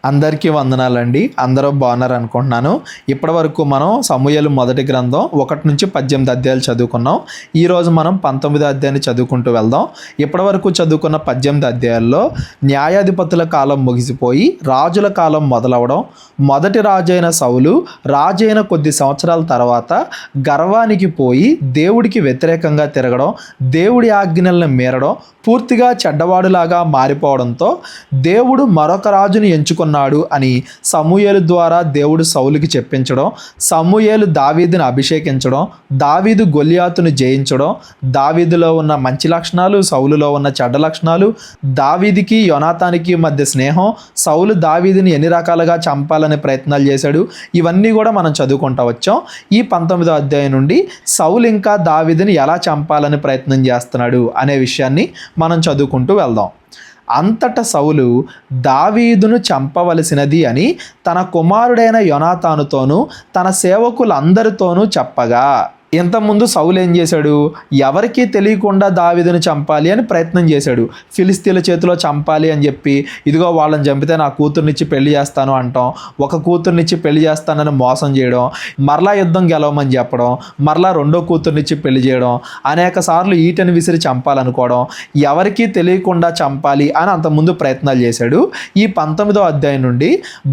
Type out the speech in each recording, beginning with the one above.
అందరికీ వందనాలండి. అందరూ బాగున్నారు అనుకుంటున్నాను. ఇప్పటివరకు మనం సమూయేలు మొదటి గ్రంథం 1 నుంచి 18 అధ్యాయాలు చదువుకున్నాం. ఈరోజు మనం 19వ అధ్యాయాన్ని చదువుకుంటూ వెళ్దాం. ఇప్పటివరకు చదువుకున్న 18 అధ్యాయాల్లో న్యాయాధిపతుల కాలం ముగిసిపోయి రాజుల కాలం మొదలవడం, మొదటి రాజైన సౌలు రాజైన కొద్ది సంవత్సరాల తర్వాత గర్వానికి పోయి దేవుడికి వ్యతిరేకంగా తిరగడం, దేవుడి ఆజ్ఞలను మీరడం, పూర్తిగా చెడ్డవాడులాగా మారిపోవడంతో దేవుడు మరొక రాజుని ఎంచుకున్నాడు అని సమూయేలు ద్వారా దేవుడు సౌలుకి చెప్పించడం, సమూయేలు దావీదుని అభిషేకించడం, దావీదు గొలియాతును జయించడం, దావీదులో ఉన్న మంచి లక్షణాలు, సౌలులో ఉన్న చెడ్డ లక్షణాలు, దావీదికి యోనాతానికి మధ్య స్నేహం, సౌలు దావీదుని ఎన్ని రకాలుగా చంపాలనే ప్రయత్నాలు చేశాడు, ఇవన్నీ కూడా మనం చదువుకుంటూ వచ్చాం. ఈ 19వ అధ్యాయం నుండి సౌలు ఇంకా దావీదుని ఎలా చంపాలని ప్రయత్నం చేస్తున్నాడు అనే విషయాన్ని మనం చదువుకుంటూ వెళ్దాం. అంతటా సౌలు దావీదును చంపవలసినది అని తన కుమారుడైన యోనాతానుతోనూ తన సేవకులందరితోనూ చెప్పగా, ఇంతకుముందు సౌలు ఏం చేశాడు? ఎవరికీ తెలియకుండా దావీదుని చంపాలి అని ప్రయత్నం చేశాడు. ఫిలిస్తీన్ల చేతిలో చంపాలి అని చెప్పి, ఇదిగో వాళ్ళని చంపితే నా కూతుర్నిచ్చి పెళ్లి చేస్తాను అంటాం, ఒక కూతుర్నిచ్చి పెళ్లి చేస్తానని మోసం చేయడం, మరలా యుద్ధం గెలవమని చెప్పడం, మరలా రెండో కూతుర్నిచ్చి పెళ్లి చేయడం, అనేక సార్లు ఈటని విసిరి చంపాలనుకోవడం, ఎవరికీ తెలియకుండా చంపాలి అని అంతకుముందు ప్రయత్నాలు చేశాడు. ఈ 19వ అధ్యాయం నుండి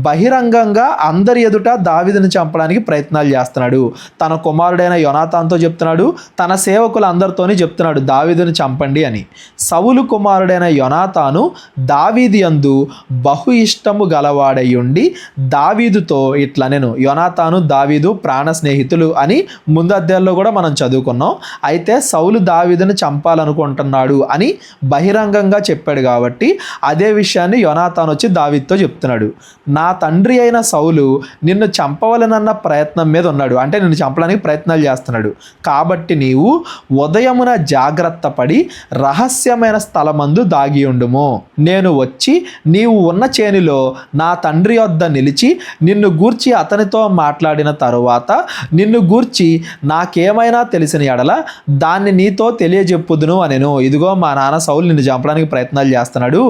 బహిరంగంగా అందరి ఎదుట దావీదుని చంపడానికి ప్రయత్నాలు చేస్తున్నాడు. తన కుమారుడైన యోనాతానుతో చెప్తున్నాడు, తన సేవకులందరితోని చెప్తున్నాడు దావీదుని చంపండి అని. సౌలు కుమారుడైన యోనాతాను దావీదు యందు బహు ఇష్టము గలవాడయుండి దావీదుతో ఇట్లా, నేను యోనాతాను దావీదు ప్రాణ స్నేహితులు అని ముందు అధ్యాయంలో కూడా మనం చదువుకున్నాం. అయితే సౌలు దావీదుని చంపాలనుకుంటున్నాడు అని బహిరంగంగా చెప్పాడు కాబట్టి అదే విషయాన్ని యోనాతాను వచ్చి దావీదుతో చెప్తున్నాడు. నా తండ్రి అయిన సౌలు నిన్ను చంపవలనన్న ప్రయత్నం మీద ఉన్నాడు, అంటే నిన్ను చంపడానికి ప్రయత్నాలు చేస్తున్నాడు. కాబట్టి నీవు ఉదయమున జాగ్రత్త పడి రహస్యమైన స్థలమందు దాగి ఉండుము. నేను వచ్చి నీవు ఉన్న చేనిలో నా తండ్రి వద్ద నిలిచి నిన్ను గూర్చి అతనితో మాట్లాడిన తరువాత నిన్ను గూర్చి నాకేమైనా తెలిసిన ఎడల దాన్ని నీతో తెలియజెప్పుదును అనెను. ఇదిగో మా నాన్న సౌలు నిన్ను చంపడానికి ప్రయత్నాలు చేస్తున్నాడు,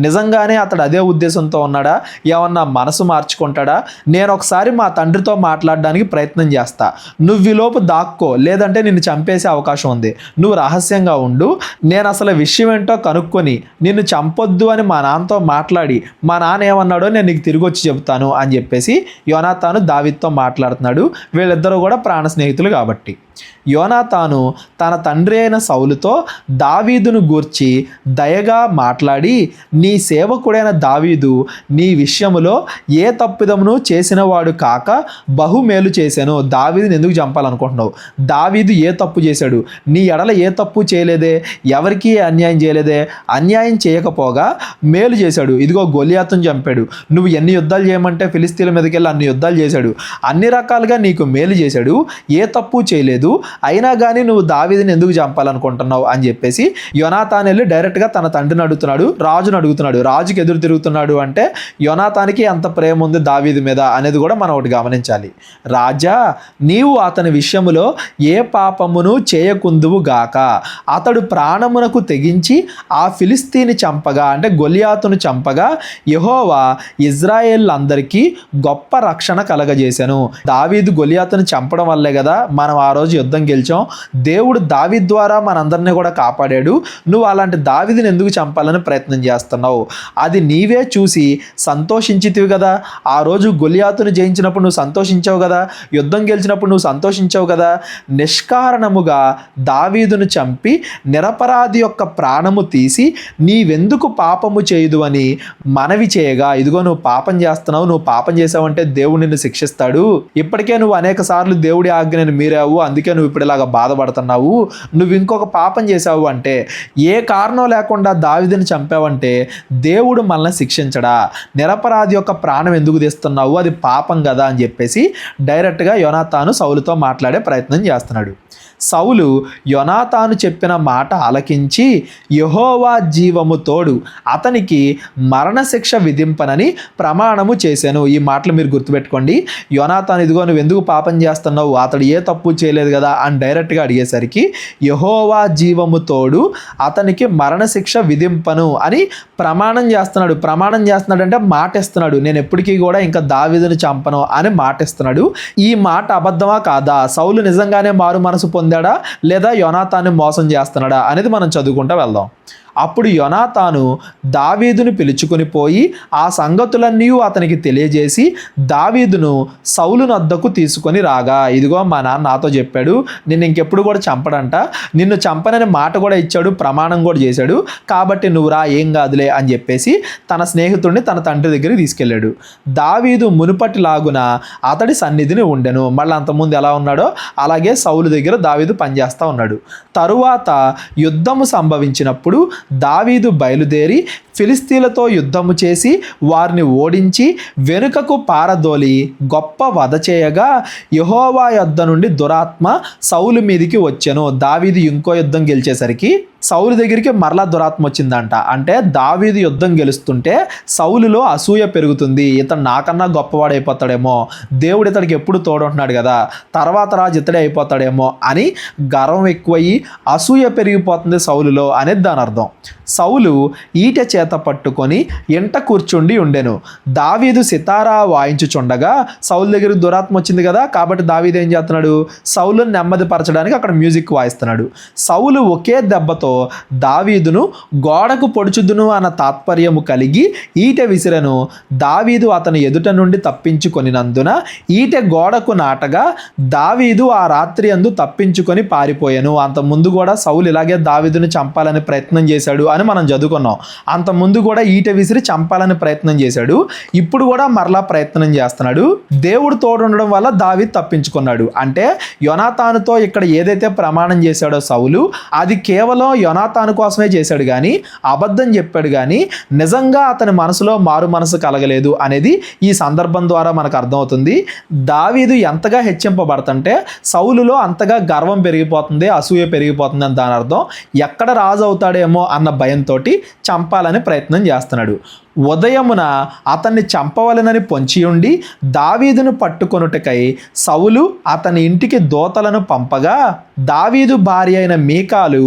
నిజంగానే అతడు అదే ఉద్దేశంతో ఉన్నాడా, ఏమన్నా మనసు మార్చుకుంటాడా, నేను ఒకసారి మా తండ్రితో మాట్లాడడానికి ప్రయత్నం చేస్తా, నువ్వులోపు దాక్కో, లేదంటే నిన్ను చంపేసే అవకాశం ఉంది, నువ్వు రహస్యంగా ఉండు, నేను అసలు విషయం ఏంటో కనుక్కొని నిన్ను చంపొద్దు అని మా నాన్నతో మాట్లాడి మా నాన్న ఏమన్నాడో నేను నీకు తిరిగి వచ్చి చెబుతాను అని చెప్పేసి యోనాతాను దావీదుతో మాట్లాడుతున్నాడు. వీళ్ళిద్దరూ కూడా ప్రాణ స్నేహితులు కాబట్టి. యోనాతాను తన తండ్రి అయిన సౌలుతో దావీదును గూర్చి దయగా మాట్లాడి, నీ సేవకుడైన దావీదు నీ విషయములో ఏ తప్పిదమును చేసినవాడు కాక బహుమేలు చేశాను. దావీదుని ఎందుకు చంపాలనుకుంటున్నావు? దావీదు ఏ తప్పు చేశాడు? నీ ఎడల ఏ తప్పు చేయలేదే, ఎవరికీ అన్యాయం చేయలేదే, అన్యాయం చేయకపోగా మేలు చేశాడు. ఇదిగో గొలియాతును చంపాడు, నువ్వు ఎన్ని యుద్ధాలు చేయమంటే ఫిలిస్తీన్ల మీదకి వెళ్ళి అన్ని యుద్ధాలు చేశాడు, అన్ని రకాలుగా నీకు మేలు చేశాడు, ఏ తప్పు చేయలేదు, అయినా కానీ నువ్వు దావీదుని ఎందుకు చంపాలనుకుంటున్నావు అని చెప్పేసి యోనాతాను వెళ్ళి డైరెక్ట్గా తన తండ్రిని అడుగుతున్నాడు, రాజును అడుగుతున్నాడు. రాజుకి ఎదురు తిరుగుతున్నాడు అంటే యోనాతానికి ఎంత ప్రేమ ఉంది దావీదు మీద అనేది కూడా మనం ఒకటి గమనించాలి. రాజా, నీవు అతని విషయములో ఏ పాపమును చేయకుందువు గాక, అతడు ప్రాణమునకు తెగించి ఆ ఫిలిస్తీని చంపగా, అంటే గొలియాతును చంపగా యెహోవా ఇజ్రాయేళ్లందరికీ గొప్ప రక్షణ కలగజేశాను. దావీదు గొలియాతును చంపడం వల్లే కదా మనం ఆ రోజు యుద్ధం గెలిచాం. దేవుడు దావీదు ద్వారా మనందరినీ కూడా కాపాడాడు. నువ్వు అలాంటి దావీదుని ఎందుకు చంపాలని ప్రయత్నం చేస్తున్నావు? అది నీవే చూసి సంతోషించితివి కదా. ఆ రోజు గొలియాతును జయించినప్పుడు నువ్వు సంతోషించావు కదా, యుద్ధం గెలిచినప్పుడు నువ్వు సంతోషించావు కదా. నిష్కారణముగా దావీదును చంపి నిరపరాధి యొక్క ప్రాణము తీసి నీవెందుకు పాపము చేయదు అని మనవి చేయగా, ఇదిగో నువ్వు పాపం చేస్తున్నావు, నువ్వు పాపం చేసావంటే దేవుడు నిన్ను శిక్షిస్తాడు, ఇప్పటికే నువ్వు అనేక సార్లు దేవుడి ఆజ్ఞను మీరావు, అందుకే నువ్వు ఇప్పుడు ఇలాగా బాధపడుతున్నావు, నువ్వు ఇంకొక పాపం చేసావు అంటే, ఏ కారణం లేకుండా దావీదుని చంపావంటే దేవుడు మనల్ని శిక్షించడా, నిరపరాధి యొక్క ప్రాణం ఎందుకు తీస్తున్నావు, అది పాపం కదా అని చెప్పేసి డైరెక్ట్గా యోనాతాను సౌలుతో మాట్లాడే ప్రయత్నం చేస్తున్నాడు. సౌలు యోనాతాను చెప్పిన మాట ఆలకించి యెహోవా జీవము తోడు అతనికి మరణశిక్ష విధింపనని ప్రమాణము చేశాను. ఈ మాటలు మీరు గుర్తుపెట్టుకోండి. యోనాతాను, ఇదిగో నువ్వు ఎందుకు పాపం చేస్తున్నావు, అతడు ఏ తప్పు చేయలేదు కదా అని డైరెక్ట్గా అడిగేసరికి యెహోవా జీవము తోడు అతనికి మరణశిక్ష విధింపను అని ప్రమాణం చేస్తున్నాడు. ప్రమాణం చేస్తున్నాడు అంటే మాట ఇస్తున్నాడు. నేను ఎప్పటికీ కూడా ఇంకా దావీదుని చంపను అని మాట ఇస్తున్నాడు. ఈ మాట అబద్ధమా కాదా? సౌలు నిజంగానే మారు మనసు పొందాడా లేదా యోనాతాన్ని మోసం చేస్తున్నాడా అనేది మనం చదువుకుంటూ వెళ్దాం. అప్పుడు యోనాతాను దావీదును పిలుచుకొని పోయి ఆ సంగతులన్నీ అతనికి తెలియజేసి దావీదును సౌలు నద్దకు తీసుకొని రాగా, ఇదిగో మా నాన్న నాతో చెప్పాడు, నిన్ను ఇంకెప్పుడు కూడా చంపడంట, నిన్ను చంపనని మాట కూడా ఇచ్చాడు, ప్రమాణం కూడా చేశాడు, కాబట్టి నువ్వు రా, ఏం కాదులే అని చెప్పేసి తన స్నేహితుడిని తన తండ్రి దగ్గరికి తీసుకెళ్ళాడు. దావీదు మునుపటిలాగున అతడి సన్నిధిని ఉండెను. మళ్ళీ అంతకుముందు ఎలా ఉన్నాడో అలాగే సౌలు దగ్గర దావీదు పనిచేస్తూ ఉన్నాడు. తరువాత యుద్ధము సంభవించినప్పుడు దావీదు బయలుదేరి ఫిలిస్తీన్లతో యుద్ధము చేసి వారిని ఓడించి వెనుకకు పారదోలి గొప్ప వధ చేయగా యెహోవా యొద్ద నుండి దురాత్మ సౌలు మీదికి వచ్చెను. దావీదు ఇంకో యుద్ధం గెలిచేసరికి సౌలు దగ్గరికి మరలా దురాత్మ వచ్చిందంట. అంటే దావీదు యుద్ధం గెలుస్తుంటే సౌలులో అసూయ పెరుగుతుంది. ఇతను నాకన్నా గొప్పవాడైపోతాడేమో, దేవుడు ఇతడికి ఎప్పుడు తోడుంటున్నాడు కదా, తర్వాత రాజు ఇతడే అయిపోతాడేమో అని గర్వం ఎక్కువయ్యి అసూయ పెరిగిపోతుంది సౌలులో అనేది దాని అర్థం. సౌలు ఈటె చేత పట్టుకొని ఎంట కూర్చుండి ఉండెను. దావీదు సితారా వాయించుచుండగా సౌలు దగ్గరికి దురాత్మ వచ్చింది కదా, కాబట్టి దావీదు ఏం చేస్తున్నాడు, సౌలుని నెమ్మదిపరచడానికి అక్కడ మ్యూజిక్ వాయిస్తున్నాడు. సౌలు ఒకే దెబ్బతో దావీదును గోడకు పొడుచుదును అన్న తాత్పర్యము కలిగి ఈటె విసిరెను. దావీదు అతని ఎదుట నుండి తప్పించుకొనినందున ఈటె గోడకు నాటగా దావీదు ఆ రాత్రి అందు తప్పించుకొని పారిపోయాను. అంత ముందు కూడా సౌలు ఇలాగే దావీదును చంపాలని ప్రయత్నం చేశాడు అని మనం చదువుకున్నాం. అంత ముందు కూడా ఈటె విసిరి చంపాలని ప్రయత్నం చేశాడు. ఇప్పుడు కూడా మరలా ప్రయత్నం చేస్తున్నాడు. దేవుడు తోడుండడం వల్ల దావీదు తప్పించుకున్నాడు. అంటే యోనాతానుతో ఇక్కడ ఏదైతే ప్రమాణం చేశాడో సౌలు, అది కేవలం యోనాతాను కోసమే చేశాడు కానీ అబద్ధం చెప్పాడు కానీ నిజంగా అతని మనసులో మారు మనసు కలగలేదు అనేది ఈ సందర్భం ద్వారా మనకు అర్థమవుతుంది. దావీదు ఎంతగా హెచ్చింపబడుతుంటే సౌలులో అంతగా గర్వం పెరిగిపోతుంది, అసూయ పెరిగిపోతుంది అని దాని అర్థం. ఎక్కడ రాజు అవుతాడేమో అన్న భయంతో చంపాలని ప్రయత్నం చేస్తున్నాడు. ఉదయమున అతన్ని చంపవలెనని పొంచి ఉండి దావీదును పట్టుకొనుటకై సౌలు అతని ఇంటికి దూతలను పంపగా దావీదు భార్య అయిన మీకాలు,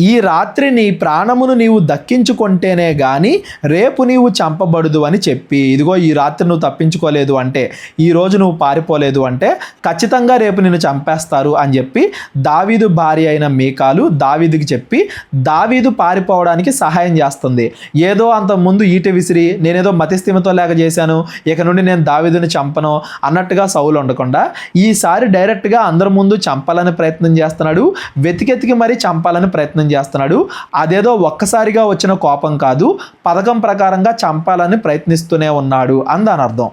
ఈ రాత్రి నీ ప్రాణమును నీవు దక్కించుకుంటేనే గాని రేపు నీవు చంపబడుదు అని చెప్పి, ఇదిగో ఈ రాత్రి నువ్వు తప్పించుకోలేదు అంటే, ఈ రోజు నువ్వు పారిపోలేదు అంటే ఖచ్చితంగా రేపు నిన్ను చంపేస్తారు అని చెప్పి దావీదు భార్య అయిన మీకాలు దావీదుకి చెప్పి దావీదు పారిపోవడానికి సహాయం చేస్తుంది. ఏదో అంత ముందు ఈటె విసిరి నేనేదో మతిస్థిమితం లేక చేశాను, ఇక నుండి నేను దావీదుని చంపను అన్నట్టుగా సౌలు ఉండకుండా ఈసారి డైరెక్ట్గా అందరి ముందు చంపాలని ప్రయత్నం చేస్తున్నాడు. వెతికెతికి మరీ చంపాలని ప్రయత్నం చేస్తున్నాడు. అదేదో ఒక్కసారిగా వచ్చిన కోపం కాదు, పథకం ప్రకారంగా చంపాలని ప్రయత్నిస్తూనే ఉన్నాడు అని దాని అర్థం.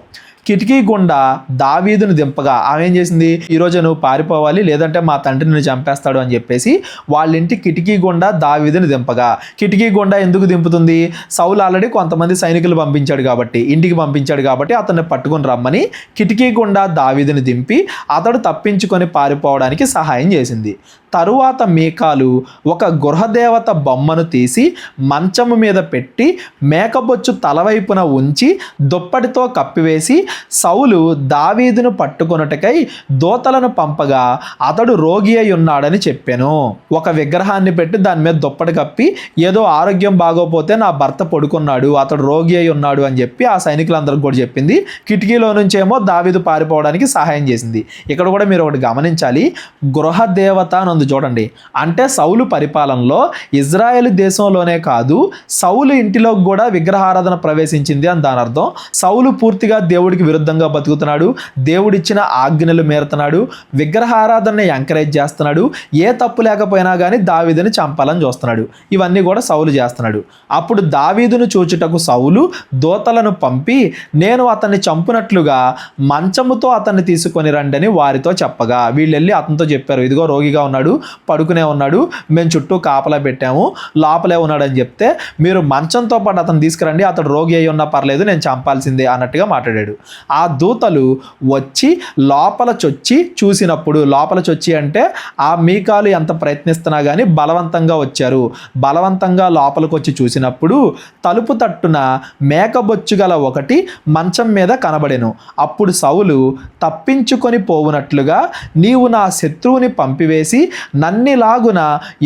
కిటికీ గుండా దావీదును దింపగా ఆమె ఏం చేసింది, ఈరోజు నువ్వు పారిపోవాలి లేదంటే మా తండ్రి నిన్ను చంపేస్తాడు అని చెప్పేసి వాళ్ళ ఇంటి కిటికీ గుండా దావీదుని దింపగా, కిటికీ గుండా ఎందుకు దింపుతుంది, సౌలు ఆల్రెడీ కొంతమంది సైనికులు పంపించాడు కాబట్టి, ఇంటికి పంపించాడు కాబట్టి అతన్ని పట్టుకుని రమ్మని కిటికీ గుండా దావీదుని దింపి అతడు తప్పించుకొని పారిపోవడానికి సహాయం చేసింది. తరువాత మీకాలు ఒక గృహదేవత బొమ్మను తీసి మంచము మీద పెట్టి మేకబొచ్చు తలవైపున ఉంచి దుప్పటితో కప్పివేసి సౌలు దావీదును పట్టుకొనుటకై దూతలను పంపగా అతడు రోగి అయి ఉన్నాడని చెప్పాను. ఒక విగ్రహాన్ని పెట్టి దాని మీద దుప్పటి కప్పి ఏదో ఆరోగ్యం బాగోపోతే నా భర్త పడుకున్నాడు, అతడు రోగి అయి ఉన్నాడు అని చెప్పి ఆ సైనికులందరికీ కూడా చెప్పింది. కిటికీలో నుంచేమో దావీదు పారిపోవడానికి సహాయం చేసింది. ఇక్కడ కూడా మీరు ఒకటి గమనించాలి, గృహదేవత అని చూడండి. అంటే సౌలు పరిపాలనలో ఇజ్రాయేల్ దేశంలోనే కాదు సౌలు ఇంటిలో కూడా విగ్రహారాధన ప్రవేశించింది అని దాని అర్థం. సౌలు పూర్తిగా దేవుడికి విరుద్ధంగా బతుకుతున్నాడు, దేవుడిచ్చిన ఆజ్ఞలు మేరుతున్నాడు, విగ్రహారాధనని ఎంకరేజ్ చేస్తున్నాడు, ఏ తప్పు లేకపోయినా కానీ దావీదుని చంపాలని చూస్తున్నాడు. ఇవన్నీ కూడా సౌలు చేస్తున్నాడు. అప్పుడు దావీదును చూచుటకు సౌలు దూతలను పంపి నేను అతన్ని చంపునట్లుగా మంచముతో అతన్ని తీసుకొని రండి అని వారితో చెప్పగా వీళ్ళు వెళ్ళి అతనితో చెప్పారు, ఇదిగో రోగిగా ఉన్నాడు, ఉన్నాడు, పడుకునే ఉన్నాడు, మేము చుట్టూ కాపలా పెట్టాము, లోపలే ఉన్నాడని చెప్తే మీరు మంచంతో పాటు అతను తీసుకురండి, అతడు రోగి అయి ఉన్నా పర్లేదు, నేను చంపాల్సిందే అన్నట్టుగా మాట్లాడాడు. ఆ దూతలు వచ్చి లోపల చొచ్చి చూసినప్పుడు, లోపల చొచ్చి అంటే ఆ మీకాలు ఎంత ప్రయత్నిస్తున్నా కానీ బలవంతంగా వచ్చారు. బలవంతంగా లోపలికి వచ్చి చూసినప్పుడు తలుపు తట్టున మేకబొచ్చు గల ఒకటి మంచం మీద కనబడెను. అప్పుడు సౌలు తప్పించుకొని పోవునట్లుగా నీవు నా శత్రువుని పంపివేసి నన్నిలాగున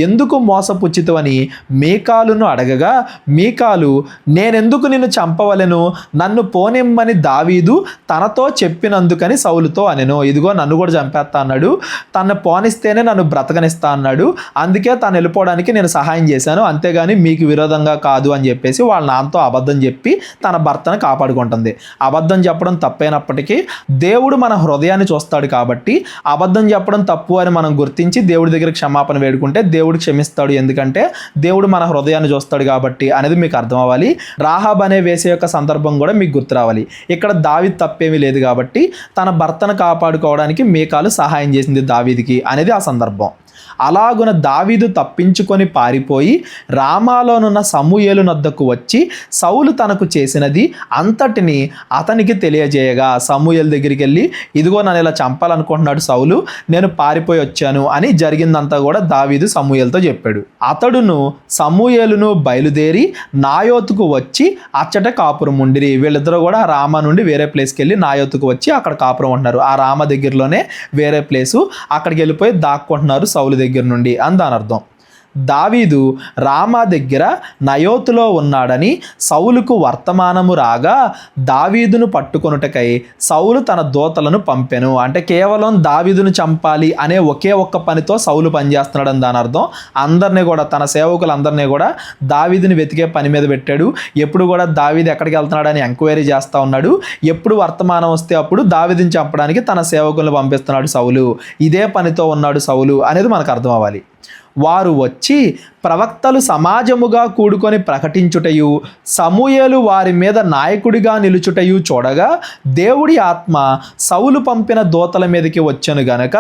ఎందుకు మోసపుచ్చితవని మీకాలును అడగగా, మీకాలు నేనెందుకు నిన్ను చంపవలెను, నన్ను పోనిమ్మని దావీదు తనతో చెప్పినందుకని సౌలుతో అనెను. ఇదిగో నన్ను కూడా చంపేస్తా అన్నాడు, తను పోనిస్తేనే నన్ను బ్రతకనిస్తా అన్నాడు, అందుకే తను వెళ్ళిపోవడానికి నేను సహాయం చేశాను, అంతేగాని మీకు విరోధంగా కాదు అని చెప్పేసి వాళ్ళ నాన్నతో అబద్ధం చెప్పి తన భర్తను కాపాడుకుంటుంది. అబద్ధం చెప్పడం తప్పైనప్పటికీ దేవుడు మన హృదయాన్ని చూస్తాడు కాబట్టి అబద్ధం చెప్పడం తప్పు అని మనం గుర్తించి దేవుడి దగ్గర క్షమాపణ వేడుకుంటే దేవుడు క్షమిస్తాడు. ఎందుకంటే దేవుడు మన హృదయాన్ని చూస్తాడు కాబట్టి అనేది మీకు అర్థం అవ్వాలి. రాహాబ్ అనే వేసే యొక్క సందర్భం కూడా మీకు గుర్తు రావాలి. ఇక్కడ దావీదు తప్పేమీ లేదు కాబట్టి తన భర్తను కాపాడుకోవడానికి మీకాలు సహాయం చేసింది దావీదుకి అనేది ఆ సందర్భం. అలాగున దావీదు తప్పించుకొని పారిపోయి రామాలోనున్న సమూయేలు నొద్దకు వచ్చి సౌలు తనకు చేసినది అంతటిని అతనికి తెలియజేయగా, సమూయేలు దగ్గరికి వెళ్ళి ఇదిగో నన్ను ఇలా చంపాలనుకుంటున్నాడు సౌలు, నేను పారిపోయి వచ్చాను అని జరిగిందంతా కూడా దావీదు సమూయేలుతో చెప్పాడు. అతడును సమూయేలును బయలుదేరి నాయోతుకు వచ్చి అచ్చట కాపురం ఉండిరి. వీళ్ళిద్దరూ కూడా రామా నుండి వేరే ప్లేస్కి వెళ్ళి నాయోతుకు వచ్చి అక్కడ కాపురం ఉంటున్నారు. ఆ రామ దగ్గరలోనే వేరే ప్లేసు, అక్కడికి వెళ్ళిపోయి దాక్కుంటున్నారు సౌలు దగ్గర నుండి అని దాని అర్థం. దావీదు రామా దగ్గర నయోతులో ఉన్నాడని సౌలుకు వర్తమానము రాగా దావీదును పట్టుకొనుటకై సౌలు తన దూతలను పంపెను. అంటే కేవలం దావీదును చంపాలి అనే ఒకే ఒక్క పనితో సౌలు పనిచేస్తున్నాడని దాని అర్థం. అందరినీ కూడా తన సేవకులందరినీ కూడా దావీదుని వెతికే పని మీద పెట్టాడు. ఎప్పుడు కూడా దావీదు ఎక్కడికి వెళ్తున్నాడని ఎంక్వైరీ చేస్తూ ఉన్నాడు. ఎప్పుడు వర్తమానం వస్తే అప్పుడు దావీదుని చంపడానికి తన సేవకులను పంపిస్తున్నాడు సౌలు. ఇదే పనితో ఉన్నాడు సౌలు అనేది మనకు అర్థం అవ్వాలి. వారు వచ్చి ప్రవక్తలు సమాజముగా కూడుకొని ప్రకటించుటయు సమూయేలు వారి మీద నాయకుడిగా నిలుచుటయు చూడగా దేవుడి ఆత్మ సౌలు పంపిన దూతల మీదకి వచ్చెను గనక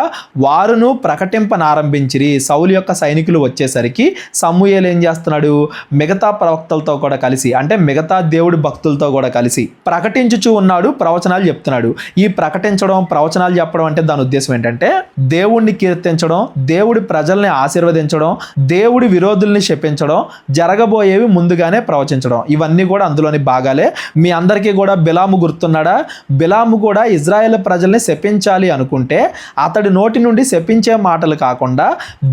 వారును ప్రకటింపనారంభించిరి. సౌలు యొక్క సైనికులు వచ్చేసరికి సమూయేలు ఏం చేస్తున్నాడు, మిగతా ప్రవక్తలతో కూడా కలిసి, అంటే మిగతా దేవుడి భక్తులతో కూడా కలిసి ప్రకటించుచూ ఉన్నాడు, ప్రవచనాలు చెప్తున్నాడు. ఈ ప్రకటించడం, ప్రవచనాలు చెప్పడం అంటే దాని ఉద్దేశం ఏంటంటే దేవుణ్ణి కీర్తించడం, దేవుడి ప్రజల్ని ఆశీర్వదించడం, దేవుడి విరోధుల్ని శపించడం, జరగబోయేవి ముందుగానే ప్రవచించడం, ఇవన్నీ కూడా అందులోని భాగాలే. మీ అందరికీ కూడా బిలాము గుర్తున్నాడా? బిలాము కూడా ఇజ్రాయేల్ ప్రజల్ని శపించాలి అనుకుంటే అతడి నోటి నుండి శపించే మాటలు కాకుండా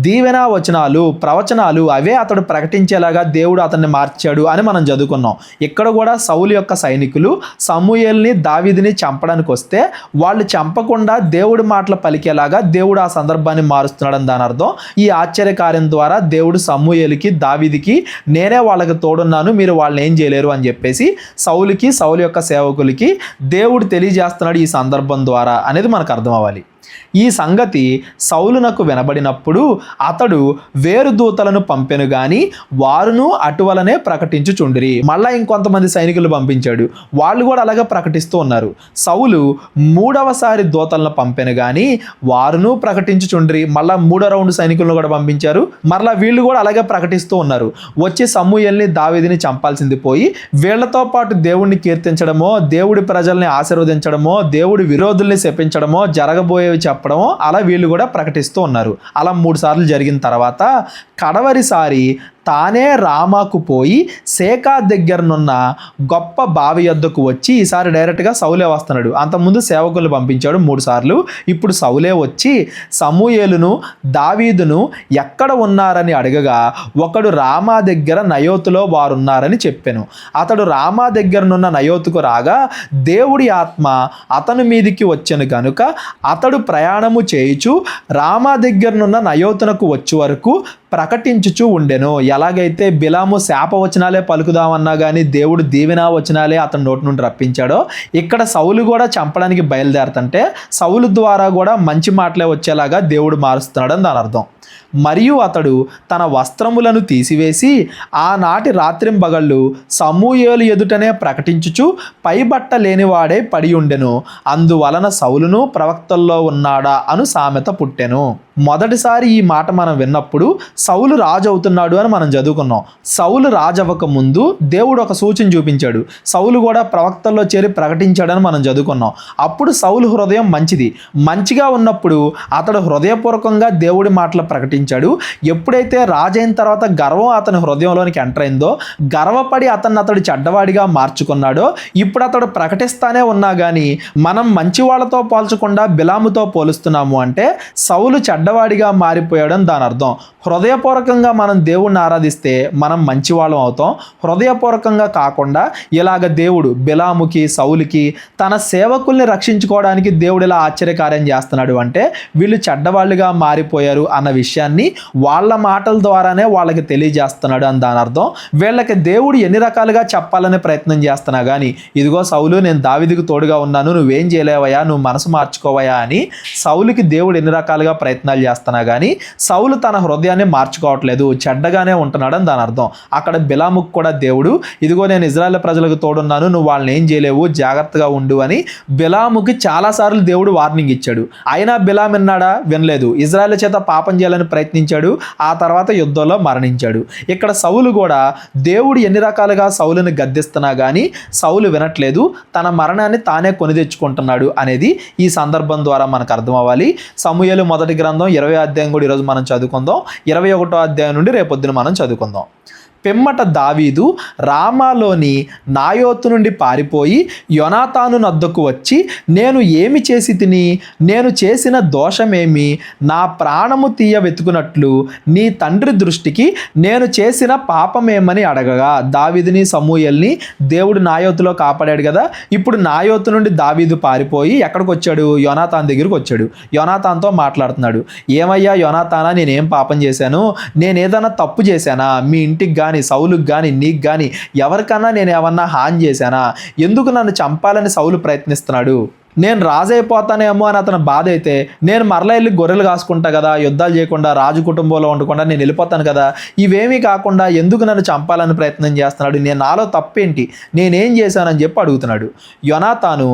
దీవెన వచనాలు, ప్రవచనాలు అవే అతడు ప్రకటించేలాగా దేవుడు అతన్ని మార్చాడు అని మనం చదువుకున్నాం. ఇక్కడ కూడా సౌలు యొక్క సైనికులు సమూయేలుని దావీదుని చంపడానికి వస్తే వాళ్ళు చంపకుండా దేవుడి మాటలు పలికేలాగా దేవుడు ఆ సందర్భాన్ని మారుస్తున్నాడని దాని అర్థం. ఈ ఆశ్చర్య కార్యం ద్వారా దేవుడు సమూయేలుకి దావీదుకి నేనే వాళ్ళకి తోడున్నాను, మీరు వాళ్ళని ఏం చేయలేరు అని చెప్పేసి సౌలుకి, సౌలు యొక్క సేవకులకి దేవుడు తెలియజేస్తున్నాడు ఈ సందర్భం ద్వారా అనేది మనకు అర్థం అవ్వాలి. ఈ సంగతి సౌలునకు వినబడినప్పుడు అతడు వేరు దూతలను పంపెను గాని వారును అటువలనే ప్రకటించుచుండిరి. మళ్ళా ఇంకొంతమంది సైనికులు పంపించాడు, వాళ్ళు కూడా అలాగే ప్రకటిస్తూ ఉన్నారు. సౌలు మూడవసారి దూతలను పంపెను గాని వారును ప్రకటించుచుండిరి. మళ్ళా మూడో రౌండ్ సైనికులను కూడా పంపించారు, మరలా వీళ్ళు కూడా అలాగే ప్రకటిస్తూ ఉన్నారు. వచ్చి సమూయేలుని దావీదుని చంపాల్సింది పోయి వీళ్లతో పాటు దేవుణ్ణి కీర్తించడమో, దేవుడి ప్రజల్ని ఆశీర్వదించడమో, దేవుడి విరోధుల్ని శపించడమో, జరగబోయేవి చెప్పడమో అలా వీళ్ళు కూడా ప్రకటిస్తూ ఉన్నారు. అలా 3 సార్లు జరిగిన తర్వాత కడవరిసారి తానే రామాకు పోయి సేకా దగ్గరనున్న గొప్ప బావి యొద్దకు వచ్చి, ఈసారి డైరెక్ట్గా సౌలే వస్తున్నాడు. అంతకుముందు సేవకులు పంపించాడు 3 సార్లు. ఇప్పుడు సౌలే వచ్చి సమూయేలును దావీదును ఎక్కడ ఉన్నారని అడగగా ఒకడు రామా దగ్గర నయోతులో వారున్నారని చెప్పాను. అతడు రామా దగ్గరనున్న నయోతుకు రాగా దేవుడి ఆత్మ అతని మీదికి వచ్చెను గనుక అతడు ప్రయాణము చేయుచు రామా దగ్గరనున్న నయోతునకు వచ్చే వరకు ప్రకటించుచూ ఉండెను. ఎలాగైతే బిలాము శాపవచనాలే పలుకుదామన్నా కానీ దేవుడు దీవెనా వచనాలే అతని నోటి నుండి రప్పించాడో, ఇక్కడ సౌలు కూడా చంపడానికి బయలుదేరుతుంటే సౌలు ద్వారా కూడా మంచి మాటలే వచ్చేలాగా దేవుడు మారుస్తున్నాడని దాని అర్థం. మరియు అతడు తన వస్త్రములను తీసివేసి ఆనాటి రాత్రింబగళ్ళు సమూయేలు ఎదుటనే ప్రకటించుచు పైబట్ట లేనివాడే పడి ఉండెను. అందువలన సౌలును ప్రవక్తల్లో ఉన్నాడా అను సామెత పుట్టెను. మొదటిసారి ఈ మాట మనం విన్నప్పుడు సౌలు రాజు అవుతున్నాడు అని మనం చదువుకున్నాం. సౌలు రాజు అవ్వక ముందు దేవుడు ఒక సూచన చూపించాడు. సౌలు కూడా ప్రవక్తల్లో చేరి ప్రకటించాడని మనం చదువుకున్నాం. అప్పుడు సౌలు హృదయం మంచిగా ఉన్నప్పుడు అతడు హృదయపూర్వకంగా దేవుడి మాటలు ప్రకటించాడు. ఎప్పుడైతే రాజైన తర్వాత గర్వం అతని హృదయంలోనికి ఎంటర్ అయిందో, గర్వపడి అతడు చెడ్డవాడిగా మార్చుకున్నాడో, ఇప్పుడు అతడు ప్రకటిస్తానే ఉన్నా కానీ మనం మంచి వాళ్ళతో పోల్చకుండా బిలాముతో పోలుస్తున్నాము అంటే సౌలు చెడ్డవాడిగా మారిపోయాడని దాని అర్థం. హృదయపూర్వకంగా మనం దేవుణ్ణి ఆరాధిస్తే మనం మంచివాళ్ళం అవుతాం. హృదయపూర్వకంగా కాకుండా ఇలాగ దేవుడు బిలాముకి సౌలుకి తన సేవకుల్ని రక్షించుకోవడానికి దేవుడు ఇలా ఆశ్చర్యకార్యం చేస్తున్నాడు అంటే వీళ్ళు చెడ్డవాళ్ళుగా మారిపోయారు అన్న విషయాన్ని వాళ్ళ మాటల ద్వారానే వాళ్ళకి తెలియజేస్తున్నాడు అని దాని అర్థం. వీళ్ళకి దేవుడు ఎన్ని రకాలుగా చెప్పాలనే ప్రయత్నం చేస్తున్నా కానీ ఇదిగో సౌలు, నేను దావీదుకు తోడుగా ఉన్నాను, నువ్వేం చేయలేవయా, నువ్వు మనసు మార్చుకోవయా అని సౌలుకి దేవుడు ఎన్ని రకాలుగా ప్రయత్నాలు చేస్తున్నా కానీ సౌలు తన హృదయాన్ని మార్చుకోవట్లేదు, చెడ్డగానే ఉంటున్నాడు అని దాని అర్థం. అక్కడ బిలాముకు కూడా దేవుడు ఇదిగో నేను ఇజ్రాయెల్ ప్రజలకు తోడున్నాను, నువ్వు వాళ్ళని ఏం చేయలేవు, జాగ్రత్తగా ఉండు అని బిలాముకి చాలాసార్లు దేవుడు వార్నింగ్ ఇచ్చాడు. అయినా బిలాం విన్నాడా? వినలేదు. ఇజ్రాయెల్ చేత పాపం చేయాలని ప్రయత్నించాడు. ఆ తర్వాత యుద్ధంలో మరణించాడు. ఇక్కడ సౌలు కూడా దేవుడు ఎన్ని రకాలుగా సౌలుని గద్దిస్తున్నా కానీ సౌలు వినట్లేదు, తన మరణాన్ని తానే కొని తెచ్చుకుంటున్నాడు అనేది ఈ సందర్భం ద్వారా మనకు అర్థం అవ్వాలి. సమూయేలు మొదటి గ్రంథం 20వ అధ్యాయం కూడా ఈరోజు మనం చదువుకుందాం. 21వ అధ్యాయం నుండి రేపొద్దున మనం చదువుకుందాం. పిమ్మట దావీదు రామాలోని నాయోతు నుండి పారిపోయి యోనాతాను నద్దకు వచ్చి, నేను ఏమి చేసి తిని, నేను చేసిన దోషమేమి, నా ప్రాణము తీయ వెతుకున్నట్లు నీ తండ్రి దృష్టికి నేను చేసిన పాపమేమని అడగగా, దావీదుని సమూయేల్ని దేవుడు నాయోతులో కాపాడాడు కదా. ఇప్పుడు నాయోతు నుండి దావీదు పారిపోయి ఎక్కడికి వచ్చాడు? యోనాతాన్ దగ్గరికి వచ్చాడు. యోనాతాన్తో మాట్లాడుతున్నాడు. ఏమయ్యా యోనాతానా, నేనేం పాపం చేశాను? నేనేదైనా తప్పు చేశానా? మీ ఇంటికి కానీ సౌలుకి కానీ నీకు కానీ ఎవరికన్నా నేను ఏమన్నా హాని చేశానా? ఎందుకు నన్ను చంపాలని సౌలు ప్రయత్నిస్తున్నాడు? నేను రాజు అయిపోతానేమో అని అతను బాధ అయితే నేను మరలా వెళ్ళి గొర్రెలు కాసుకుంటా కదా, యుద్ధాలు చేయకుండా రాజు కుటుంబంలో ఉండకుండా నేను వెళ్ళిపోతాను కదా. ఇవేమీ కాకుండా ఎందుకు నన్ను చంపాలని ప్రయత్నం చేస్తున్నాడు? నాలో తప్పేంటి? నేనేం చేశానని చెప్పి అడుగుతున్నాడు. యోనాతాను,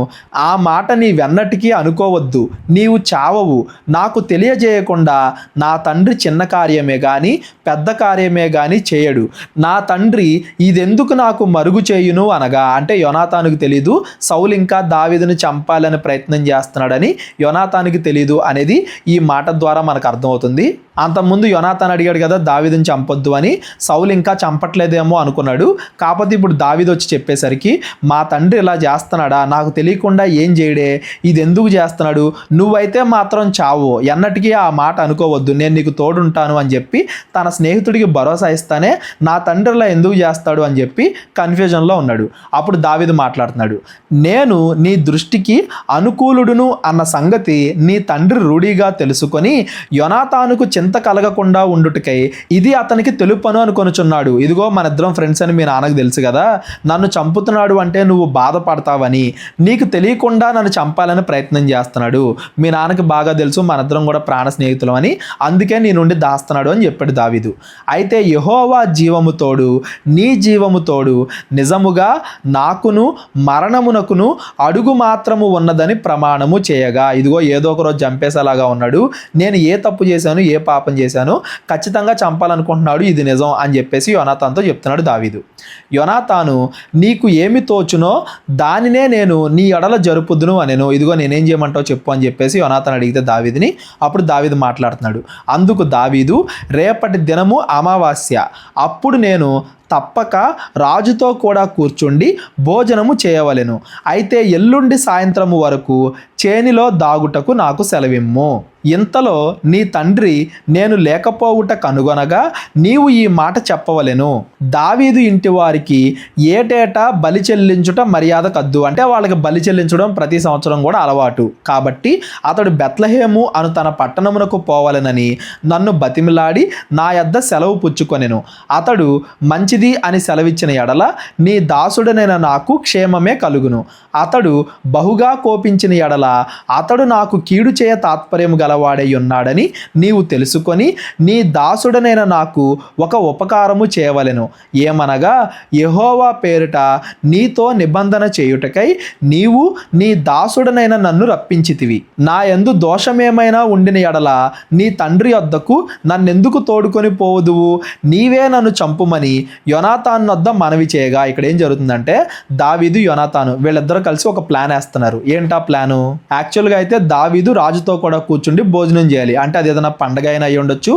ఆ మాట నీవెన్నటికీ అనుకోవద్దు, నీవు చావవు. నాకు తెలియజేయకుండా నా తండ్రి చిన్న కార్యమే కానీ పెద్ద కార్యమే కానీ చేయడు. నా తండ్రి ఇదెందుకు నాకు మరుగు చేయును అనగా, అంటే యోనాతానుకు తెలీదు సౌలు ఇంకా దావీదును చంపాలని ప్రయత్నం చేస్తున్నాడని యోనాతానికి తెలీదు అనేది ఈ మాట ద్వారా మనకు అర్థమవుతుంది. అంతకుముందు యోనాతాన్ అడిగాడు కదా దావీదుని చంపొద్దు అని, సౌలు ఇంకా చంపట్లేదేమో అనుకున్నాడు. కాకపోతే ఇప్పుడు దావీదు వచ్చి చెప్పేసరికి, మా తండ్రి ఇలా చేస్తున్నాడా, నాకు తెలియకుండా ఏం చేయడే, ఇది ఎందుకు చేస్తున్నాడు, నువ్వైతే మాత్రం చావు, ఎన్నటికీ ఆ మాట అనుకోవద్దు, నేను నీకు తోడుంటాను అని చెప్పి తన స్నేహితుడికి భరోసా ఇస్తానే నా తండ్రి ఇలా ఎందుకు చేస్తాడు అని చెప్పి కన్ఫ్యూజన్లో ఉన్నాడు. అప్పుడు దావీదు మాట్లాడుతున్నాడు, నేను నీ దృష్టికి అనుకూలుడును అన్న సంగతి నీ తండ్రి రూఢిగా తెలుసుకొని యోనాతానుకు చింత కలగకుండా ఉండుటకై ఇది అతనికి తెలుపను అనుకొనుచున్నాడు. ఇదిగో మన ఇద్దరం ఫ్రెండ్స్ అని మీ నాన్నకు తెలుసు కదా, నన్ను చంపుతున్నాడు అంటే నువ్వు బాధపడతావని, నీకు తెలియకుండా నన్ను చంపాలని ప్రయత్నం చేస్తున్నాడు. మీ నాన్నకి బాగా తెలుసు మన ఇద్దరం కూడా ప్రాణ స్నేహితులం అని, అందుకే నీ నుండి దాస్తున్నాడు అని చెప్పాడు దావీదు. అయితే యెహోవా జీవము తోడు నీ జీవము తోడు నిజముగా నాకును మరణమునకును అడుగు మాత్రము ఉన్నదని ప్రమాణము చేయగా, ఇదిగో ఏదో ఒక రోజు చంపేసేలాగా ఉన్నాడు, నేను ఏ తప్పు చేశాను ఏ పాపం చేశాను, ఖచ్చితంగా చంపాలనుకుంటున్నాడు, ఇది నిజం అని చెప్పేసి యోనాతాన్తో చెప్తున్నాడు దావీదు. యోనాతాను, నీకు ఏమి తోచునో దానినే నేను నీ ఎడల జరుపుదును అనెను. ఇదిగో నేనేం చేయమంటావు చెప్పు అని చెప్పేసి యోనాతాన్ అడిగితే దావీదుని, అప్పుడు దావీదు మాట్లాడుతున్నాడు. అందుకు దావీదు, రేపటి దినము అమావాస్య, అప్పుడు నేను తప్పక రాజుతో కూడా కూర్చుండి భోజనము చేయవలెను. అయితే ఎల్లుండి సాయంత్రము వరకు చేనిలో దాగుటకు నాకు సెలవిమ్ము. ఇంతలో నీ తండ్రి నేను లేకపోవుట కనుగొనగా నీవు ఈ మాట చెప్పవలెను. దావీదు ఇంటి వారికి ఏటేటా బలి చెల్లించుట మర్యాద కద్దు, అంటే వాళ్ళకి బలి చెల్లించడం ప్రతి సంవత్సరం కూడా అలవాటు. కాబట్టి అతడు బెత్లెహేము అను తన పట్టణమునకు పోవాలనని నన్ను బతిమిలాడి నా యొద్ద సెలవు పుచ్చుకొనెను. అతడు మంచిది అని సెలవిచ్చిన ఎడల నీ దాసుడనైన నాకు క్షేమమే కలుగును. అతడు బహుగా కోపించిన ఎడల అతడు నాకు కీడు చేయ తాత్పర్యము గలవాడై ఉన్నాడని నీవు తెలుసుకొని నీ దాసుడనైన నాకు ఒక ఉపకారము చేయవలెను. ఏమనగా యెహోవా పేరిట నీతో నిబంధన చేయుటకై నీవు నీ దాసుడనైన నన్ను రప్పించితివి. నా యందు దోషమేమైనా ఉండిన ఎడల నీ తండ్రి వద్దకు నన్నెందుకు తోడుకొని పోవుదువు? నీవే నన్ను చంపుమని యోనాతాను వద్ద మనవి చేయగా, ఇక్కడ ఏం జరుగుతుందంటే దావీదు యోనాతాను వీళ్ళిద్దరూ కలిసి ఒక ప్లాన్ వేస్తున్నారు. ఏంటా ప్లాను? యాక్చువల్గా అయితే దావీదు రాజుతో కూడా కూర్చుండి భోజనం చేయాలి. అంటే అది ఏదైనా పండగ అయినా అయి ఉండొచ్చు,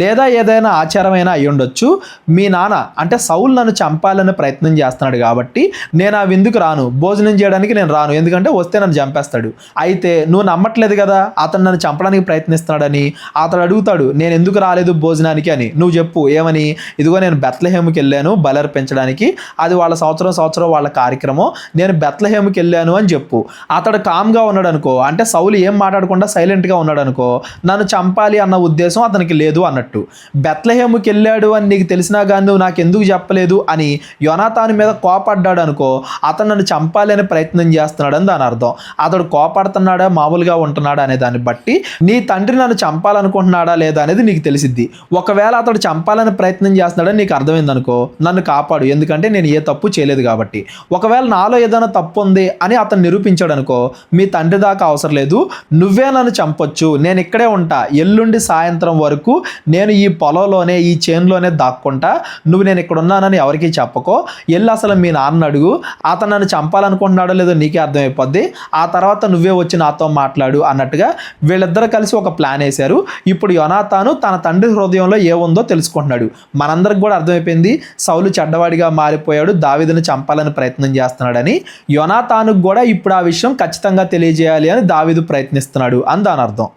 లేదా ఏదైనా ఆచారమైనా అయి ఉండొచ్చు. మీ నాన్న అంటే సౌలు నన్ను చంపాలని ప్రయత్నం చేస్తున్నాడు కాబట్టి నేను ఆ విందుకు రాను, భోజనం చేయడానికి నేను రాను, ఎందుకంటే వస్తే నన్ను చంపేస్తాడు. అయితే నువ్వు నమ్మట్లేదు కదా అతను నన్ను చంపడానికి ప్రయత్నిస్తున్నాడని. అతడు అడుగుతాడు, నేను ఎందుకు రాలేదు భోజనానికి అని. నువ్వు చెప్పు ఏమని? ఇదిగో నేను బెత్లెహేముకి వెళ్ళాను బలర్పించడానికి, అది వాళ్ళ సంవత్సరం వాళ్ళ కార్యక్రమం, నేను బెత్లెహేముకి వెళ్ళాను అని చెప్పు. అతడు కామ్గా ఉన్నాడు అనుకో, అంటే సౌలు ఏం మాట్లాడకుండా సైలెంట్గా ఉన్నాడు అనుకో, నన్ను చంపాలి అన్న ఉద్దేశం అతనికి లేదు అన్నట్టు. బెత్లెహేముకి వెళ్ళాడు అని నీకు తెలిసినా కానీ నువ్వు నాకు ఎందుకు చెప్పలేదు అని యోనాతాను మీద కోపడ్డాడు అనుకో, అతను నన్ను చంపాలి అనే ప్రయత్నం చేస్తున్నాడు అని దాని అర్థం. అతడు కోపడుతున్నాడా మామూలుగా ఉంటున్నాడా అనే దాన్ని బట్టి నీ తండ్రి నన్ను చంపాలనుకుంటున్నాడా లేదా అనేది నీకు తెలిసిద్ది. ఒకవేళ అతడు చంపాలని ప్రయత్నం చేస్తున్నాడని నీకు అర్థమైంది అనుకో, నన్ను కాపాడు, ఎందుకంటే నేను ఏ తప్పు చేయలేదు కాబట్టి. ఒకవేళ నాలో ఏదైనా తప్పు ఉంది అని అతను నిరూపించాడు అనుకో, మీ తండ్రి దాకా అవసరం లేదు, నువ్వే నన్ను చంపొచ్చు, నేను ఇక్కడే ఉంటా, ఎల్లుండి సాయంత్రం వరకు నేను ఈ పొలంలోనే ఈ చేనులోనే దాక్కుంటా, నువ్వు నేను ఇక్కడ ఉన్నానని ఎవరికీ చెప్పకో, ఎల్లు అసలు మీ నాన్న అడుగు, అతను నన్ను చంపాలనుకుంటున్నాడో లేదో నీకే అర్థమైపోద్ది, ఆ తర్వాత నువ్వే వచ్చి నాతో మాట్లాడు అన్నట్టుగా వీళ్ళిద్దరూ కలిసి ఒక ప్లాన్ వేశారు. ఇప్పుడు యోనాతాను తన తండ్రి హృదయంలో ఏముందో తెలుసుకుంటున్నాడు. మనందరికి కూడా అర్థమైపోయింది సౌలు చెడ్డవాడిగా మారిపోయాడు, దావీదుని చంపాలని ప్రయత్నం చేస్తున్నాడని. యోనాతానుకు కూడా ఇప్పుడు ఆ విషయం ఖచ్చితంగా తెలియజేయాలి అని దావీదు ప్రయత్నిస్తున్నాడు అని దాని అర్థం.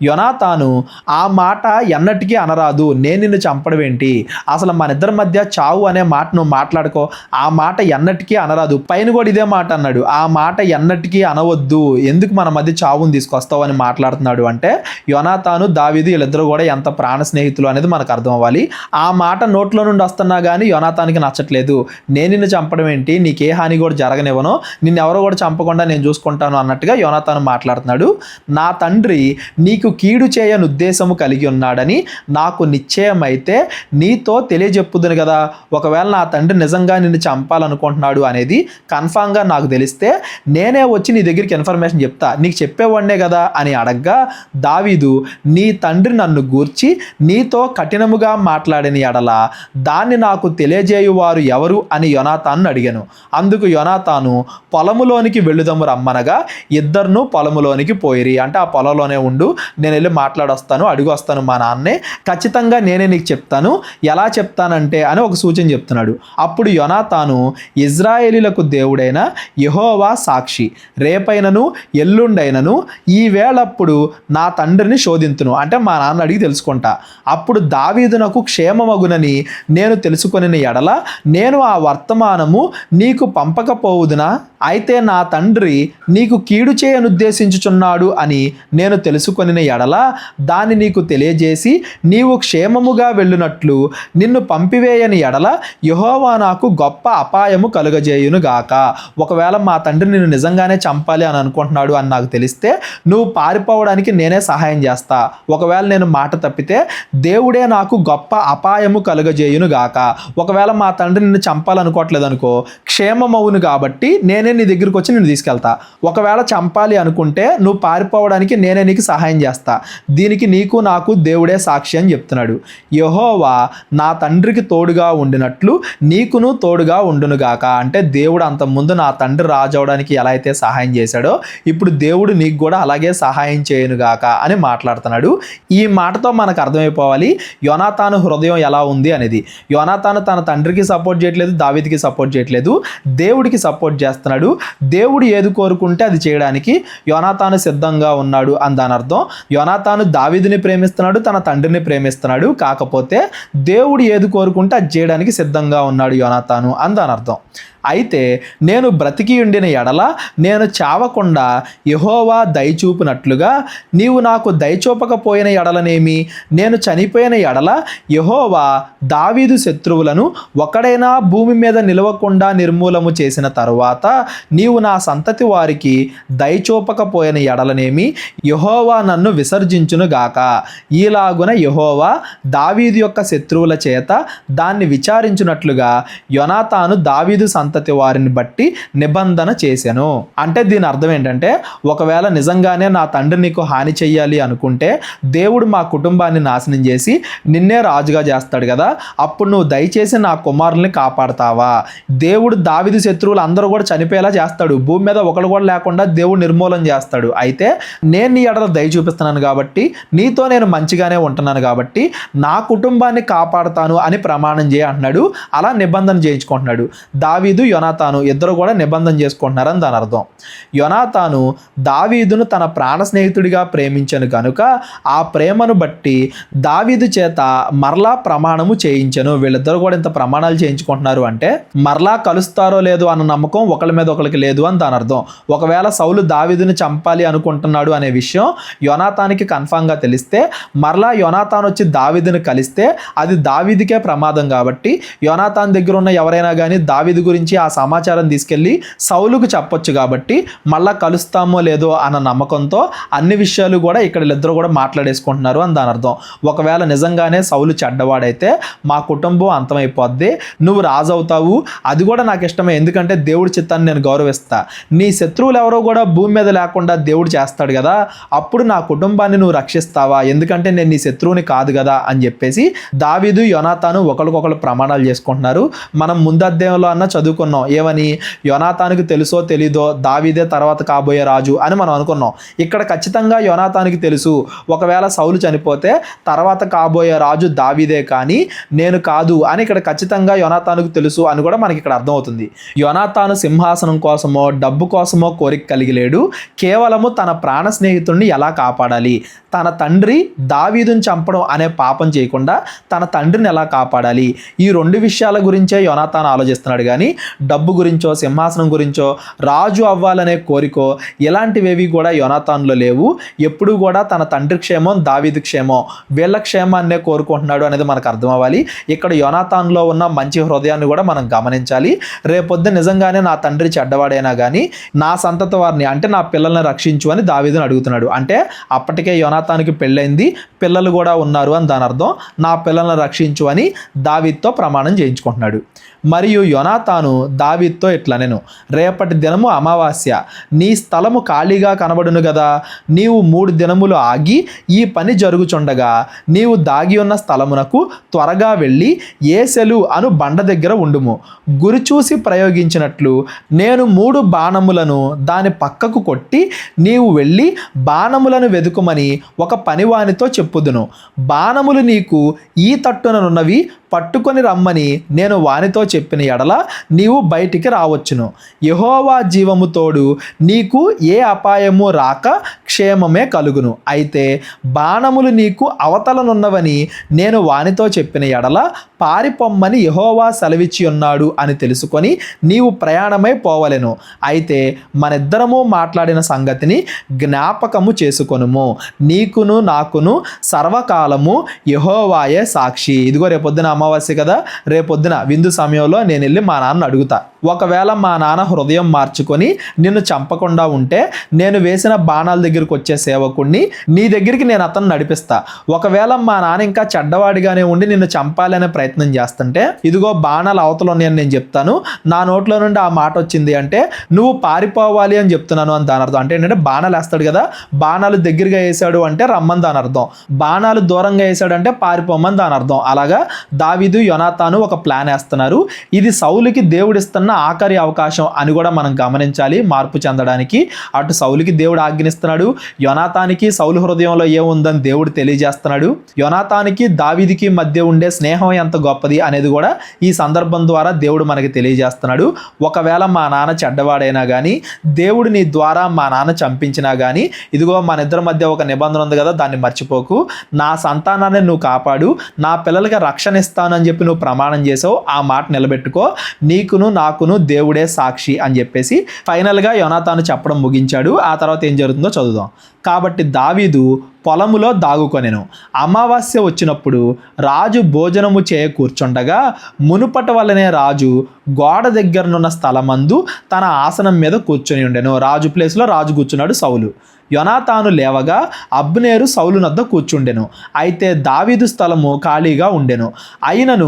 యోనాతాను ఆ మాట ఎన్నటికీ అనరాదు, నేను నిన్ను చంపడం ఏంటి, అసలు మన ఇద్దరి మధ్య చావు అనే మాట నువ్వు మాట్లాడుకో, ఆ మాట ఎన్నటికీ అనరాదు. పైన కూడా ఇదే మాట అన్నాడు, ఆ మాట ఎన్నటికీ అనవద్దు, ఎందుకు మన మధ్య చావుని తీసుకొస్తావు అని మాట్లాడుతున్నాడు. అంటే యోనాతాను దావీదు వీళ్ళిద్దరూ కూడా ఎంత ప్రాణ స్నేహితులు అనేది మనకు అర్థం అవ్వాలి. ఆ మాట నోట్లో నుండి వస్తున్నా కానీ యోనాతానికి నచ్చట్లేదు. నేను నిన్ను చంపడం ఏంటి, నీకే హాని కూడా జరగనివ్వను, నిన్ను ఎవరో కూడా చంపకుండా నేను చూసుకుంటాను అన్నట్టుగా యోనాతాను మాట్లాడుతున్నాడు. నా తండ్రి నీకు కీడు చేయని ఉద్దేశము కలిగి ఉన్నాడని నాకు నిశ్చయమైతే నీతో తెలియజెప్పుదును కదా. ఒకవేళ నా తండ్రి నిజంగా నిన్ను చంపాలనుకుంటున్నాడు అనేది కన్ఫామ్గా నాకు తెలిస్తే నేనే వచ్చి నీ దగ్గరికి ఇన్ఫర్మేషన్ చెప్తా, నీకు చెప్పేవాడినే కదా అని అడగ్గా దావీదు, నీ తండ్రి నన్ను గూర్చి నీతో కఠినముగా మాట్లాడిన ఎడల దాన్ని నాకు తెలియజేయువారు ఎవరు అని యోనాతాను అడిగాను. అందుకు యోనాతాను, పొలములోనికి వెళ్ళుదము రమ్మనగా ఇద్దరును పొలములోనికి పోయిరి. అంటే ఆ పొలంలోనే ఉండు, నేను వెళ్ళి మాట్లాడొస్తాను, అడిగి వస్తాను మా నాన్నే, ఖచ్చితంగా నేనే నీకు చెప్తాను, ఎలా చెప్తానంటే అని ఒక సూచన చెప్తున్నాడు. అప్పుడు యోనాతాను, ఇజ్రాయేలీలకు దేవుడైన యెహోవా సాక్షి, రేపైనను ఎల్లుండైనను ఈ వేళప్పుడు నా తండ్రిని శోధింతును, అంటే మా నాన్న అడిగి తెలుసుకుంటా, అప్పుడు దావీదునకు క్షేమమగునని నేను తెలుసుకొనిన ఎడల నేను ఆ వర్తమానము నీకు పంపకపోవుదునా? అయితే నా తండ్రి నీకు కీడు చేయనుద్దేశించుచున్నాడు అని నేను తెలుసుకొనిన ఎడల దాన్ని నీకు తెలియజేసి నీవు క్షేమముగా వెళ్ళునట్లు నిన్ను పంపివేయని ఎడల యెహోవా నాకు గొప్ప అపాయము కలుగజేయునుగాక. ఒకవేళ మా తండ్రి నిన్ను నిజంగానే చంపాలి అని అనుకుంటున్నాడు అని నాకు తెలిస్తే నువ్వు పారిపోవడానికి నేనే సహాయం చేస్తా. ఒకవేళ నేను మాట తప్పితే దేవుడే నాకు గొప్ప అపాయము కలుగజేయునుగాక. ఒకవేళ మా తండ్రి నిన్ను చంపాలనుకోవట్లేదు అనుకో, క్షేమమవును కాబట్టి నేనే నీ దగ్గరికి వచ్చి నిన్ను తీసుకెళ్తా. ఒకవేళ చంపాలి అనుకుంటే నువ్వు పారిపోవడానికి నేనే నీకు సహాయం చేస్తా. దీనికి నీకు నాకు దేవుడే సాక్షి అని చెప్తున్నాడు. యెహోవా నా తండ్రికి తోడుగా ఉండినట్లు నీకును తోడుగా ఉండునుగాక. అంటే దేవుడు అంతకుముందు నా తండ్రి రాజు అవడానికి ఎలా అయితే సహాయం చేశాడో ఇప్పుడు దేవుడు నీకు కూడా అలాగే సహాయం చేయనుగాక అని మాట్లాడుతున్నాడు. ఈ మాటతో మనకు అర్థమైపోవాలి యోనాతాను హృదయం ఎలా ఉంది అనేది. యోనాతాను తన తండ్రికి సపోర్ట్ చేయట్లేదు, దావీదుకి సపోర్ట్ చేయట్లేదు, దేవుడికి సపోర్ట్ చేస్తున్నాడు. దేవుడు ఏది కోరుకుంటే అది చేయడానికి యోనాతాను సిద్ధంగా ఉన్నాడు అని దాని అర్థం. యోనాతాను దావీదుని ప్రేమిస్తున్నాడు, తన తండ్రిని ప్రేమిస్తున్నాడు, కాకపోతే దేవుడు ఏది కోరుకుంటే అది చేయడానికి సిద్ధంగా ఉన్నాడు యోనాతాను అని దాని అర్థం. అయితే నేను బ్రతికి ఉండిన ఎడల నేను చావకుండా యెహోవా దయచూపునట్లుగా నీవు నాకు దయచూపకపోయిన ఎడలనేమి, నేను చనిపోయిన ఎడల యెహోవా దావీదు శత్రువులను ఒకడైనా భూమి మీద నిలవకుండా నిర్మూలము చేసిన తరువాత నీవు నా సంతతి వారికి దయచూపకపోయిన ఎడలనేమి, యెహోవా నన్ను విసర్జించునుగాక. ఈలాగున యెహోవా దావీదు యొక్క శత్రువుల చేత దాన్ని విచారించున్నట్లుగా యోనాతాను దావీదు సంతతి వారిని బట్టి నిబంధన చేసెను. అంటే దీని అర్థం ఏంటంటే, ఒకవేళ నిజంగానే నా తండ్రి నీకు హాని చెయ్యాలి అనుకుంటే దేవుడు మా కుటుంబాన్ని నాశనం చేసి నిన్నే రాజుగా చేస్తాడు కదా, అప్పుడు నువ్వు దయచేసి నా కుమారుల్ని కాపాడతావా? దేవుడు దావీదు శత్రువులు అందరూ కూడా చనిపోయేలా చేస్తాడు, భూమి మీద ఒకడు కూడా లేకుండా దేవుడు నిర్మూలన చేస్తాడు. అయితే నేను నీ ఎడల దయ చూపిస్తున్నాను కాబట్టి, నీతో నేను మంచిగానే ఉంటున్నాను కాబట్టి నా కుటుంబాన్ని కాపాడుతాను అని ప్రమాణం చేయ అంటున్నాడు. అలా నిబంధన చేయించుకుంటున్నాడు. దావీదు యోనాతాను ఇద్దరు కూడా నిబంధన చేసుకుంటున్నారని దాని అర్థం. యోనాతాను దావీదును తన ప్రాణ స్నేహితుడిగా ప్రేమించను కనుక ఆ ప్రేమను బట్టి దావీదు చేత మరలా ప్రమాణము చేయించను. వీళ్ళిద్దరు కూడా ఇంత ప్రమాణాలు చేయించుకుంటున్నారు అంటే మరలా కలుస్తారో లేదో అన్న నమ్మకం ఒకళ్ళ మీద ఒకరికి లేదు అని దాని అర్థం. ఒకవేళ సౌలు దావీదుని చంపాలి అనుకుంటున్నాడు అనే విషయం యోనాతానికి కన్ఫామ్గా తెలిస్తే మరలా యోనాతాన్ వచ్చి దావీదుని కలిస్తే అది దావీదుకే ప్రమాదం కాబట్టి యోనాతాన్ దగ్గర ఉన్న ఎవరైనా కానీ దావీదు గురించి ఆ సమాచారం తీసుకెళ్ళి సౌలుకు చెప్పొచ్చు కాబట్టి మళ్ళా కలుస్తామో లేదో అన్న నమ్మకంతో అన్ని విషయాలు కూడా ఇక్కడ వీళ్ళిద్దరూ కూడా మాట్లాడేసుకుంటున్నారు అని దాని అర్థం. ఒకవేళ నిజంగానే సౌలు చెడ్డవాడైతే మా కుటుంబం అంతమైపోద్ది, నువ్వు రాజు అవుతావు, అది కూడా నాకు ఇష్టమే, ఎందుకంటే దేవుడి చిత్తాన్ని నేను గౌరవిస్తా. నీ శత్రువులు ఎవరో కూడా భూమి మీద లేకుండా దేవుడు చేస్తాడు కదా, అప్పుడు నా కుటుంబాన్ని నువ్వు రక్షిస్తావా, ఎందుకంటే నేను నీ శత్రువుని కాదు కదా అని చెప్పేసి దావీదు యోనాతాను ఒకరికొకరు ప్రమాణాలు చేసుకుంటున్నారు. మనం ముందు అధ్యాయంలో అన్న చదువుకున్నాం ఏమని, యోనాతానికి తెలుసో తెలీదో దావీదే తర్వాత కాబోయే రాజు అని మనం అనుకున్నాం. ఇక్కడ ఖచ్చితంగా యోనాతానికి తెలుసు, ఒకవేళ సౌలు చనిపోతే తర్వాత కాబోయే రాజు దావీదే కానీ నేను కాదు అని ఇక్కడ ఖచ్చితంగా యోనాతానుకు తెలుసు అని కూడా మనకి ఇక్కడ అర్థమవుతుంది. యోనాతాను సింహాసనం కోసమో డబ్బు కోసమో కోరిక కలిగి లేడు, కేవలము తన ప్రాణ స్నేహితుడిని ఎలా కాపాడాలి, తన తండ్రి దావీదుని చంపడం అనే పాపం చేయకుండా తన తండ్రిని ఎలా కాపాడాలి, ఈ రెండు విషయాల గురించే యోనాతాను ఆలోచిస్తున్నాడు. కానీ డబ్బు గురించో సింహాసనం గురించో రాజు అవ్వాలనే కోరికో ఇలాంటివేవి కూడా యోనాతానులో లేవు. ఎప్పుడూ కూడా తన తండ్రి క్షేమం దావీదు క్షేమం వీళ్ళ క్షేమాన్నే కోరుకుంటున్నాడు అనేది మనకు అర్థం అవ్వాలి. ఇక్కడ యోనాతానులో ఉన్న మంచి హృదయాన్ని కూడా మనం గమనించాలి. రేపొద్దు నిజంగానే నా తండ్రి చెడ్డవాడైనా కానీ నా సంతతి వారిని అంటే నా పిల్లల్ని రక్షించు అని దావీదుని అడుగుతున్నాడు. అంటే అప్పటికే యోనాతానుకి పెళ్ళైంది, పిల్లలు కూడా ఉన్నారు అని దాని అర్థం. నా పిల్లల్ని రక్షించు అని దావీదుతో ప్రమాణం చేయించుకుంటున్నాడు. మరియు యోనాతాను దావీదుతో ఇట్లనెను, రేపటి దినము అమావాస్య, నీ స్థలము ఖాళీగా కనబడును కదా, నీవు 3 దినములు ఆగి ఈ పని జరుగుచుండగా నీవు దాగి ఉన్న స్థలమునకు త్వరగా వెళ్ళి ఏసెలు అను బండ దగ్గర ఉండుము. గురి చూసి ప్రయోగించినట్లు నేను 3 బాణములను దాని పక్కకు కొట్టి నీవు వెళ్ళి బాణములను వెదుకుమని ఒక పనివానితో చెప్పుదును. బాణములు నీకు ఈ తట్టుననున్నవి పట్టుకొని రమ్మని నేను వానితో చెప్పిన ఎడల నీవు బయటికి రావచ్చును. యెహోవా జీవము తోడు నీకు ఏ అపాయము రాక క్షేమమే కలుగును. అయితే బాణములు నీకు అవతలనున్నవని నేను వానితో చెప్పిన ఎడల పారిపొమ్మని యెహోవా సెలవిచ్చి ఉన్నాడు అని తెలుసుకొని నీవు ప్రయాణమై పోవలెను. అయితే మనిద్దరము మాట్లాడిన సంగతిని జ్ఞాపకము చేసుకొనుము. నీకును నాకును సర్వకాలము యెహోవాయే సాక్షి. ఇదిగో రేపొద్దున అమావాస్య కదా, రేపొద్దున విందు సమయంలో నేను వెళ్ళి మా నాన్న అడుగుతా. ఒకవేళ మా నాన్న హృదయం మార్చుకొని నిన్ను చంపకుండా ఉంటే నేను వేసిన బాణాల దగ్గరికి వచ్చే సేవకుడిని నీ దగ్గరికి నేను అతను నడిపిస్తా. ఒకవేళ మా నాన్న ఇంకా చెడ్డవాడిగానే ఉండి నిన్ను చంపాలనే ప్రయత్నం చేస్తుంటే ఇదిగో బాణాలు అవతల ఉన్నాయని నేను చెప్తాను, నా నోట్లో నుండి ఆ మాట వచ్చింది అంటే నువ్వు పారిపోవాలి అని చెప్తున్నాను అని దాని అర్థం. అంటే ఏంటంటే బాణాలు వేస్తాడు కదా, బాణాలు దగ్గరగా వేసాడు అంటే రమ్మని దాని అర్థం, బాణాలు దూరంగా వేసాడు అంటే పారిపోమని దాని అర్థం. అలాగా దావీదు యోనాతాను ఒక ప్లాన్ వేస్తున్నారు. ఇది సౌలుకి దేవుడిస్తున్న ఆఖరి అవకాశం అని కూడా మనం గమనించాలి. మార్పు చెందడానికి అటు సౌలుకి దేవుడు ఆజ్ఞనిస్తున్నాడు, యోనాతానికి సౌలు హృదయంలో ఏముందని దేవుడు తెలియజేస్తున్నాడు. యోనాతానికి దావీదుకి మధ్య ఉండే స్నేహం ఎంత గొప్పది అనేది కూడా ఈ సందర్భం ద్వారా దేవుడు మనకి తెలియజేస్తున్నాడు. ఒకవేళ మా నాన్న చెడ్డవాడైనా కానీ, దేవుడు నీ ద్వారా మా నాన్న చంపించినా కానీ, ఇదిగో మన ఇద్దరి మధ్య ఒక నిబంధన ఉంది కదా, దాన్ని మర్చిపోకు, నా సంతానాన్ని నువ్వు కాపాడు, నా పిల్లలకి రక్షణ ఇస్తానని చెప్పి నువ్వు ప్రమాణం చేసావు, ఆ మాట నిలబెట్టుకో, నీకును నాకును దేవుడే సాక్షి అని చెప్పేసి ఫైనల్గా యోనాతాను చెప్పడం ముగించాడు. ఆ తర్వాత ఏం జరుగుతుందో చదువుదాం. కాబట్టి దావీదు పొలములో దాగుకొనెను. అమావాస్య వచ్చినప్పుడు రాజు భోజనము చేయ కూర్చుండగా మునుపటి వల్లనే రాజు గోడ దగ్గరనున్న స్థలమందు తన ఆసనం మీద కూర్చొని ఉండెను. రాజు ప్లేస్లో రాజు కూర్చున్నాడు సౌలు. యోనాతాను లేవగా అబ్నేరు సౌలు నద్ద కూర్చుండెను. అయితే దావీదు స్థలము ఖాళీగా ఉండెను. అయినను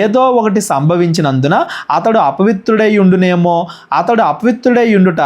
ఏదో ఒకటి సంభవించినందున అతడు అపవిత్రుడై ఉండునేమో, అతడు అపవిత్రుడై ఉండుట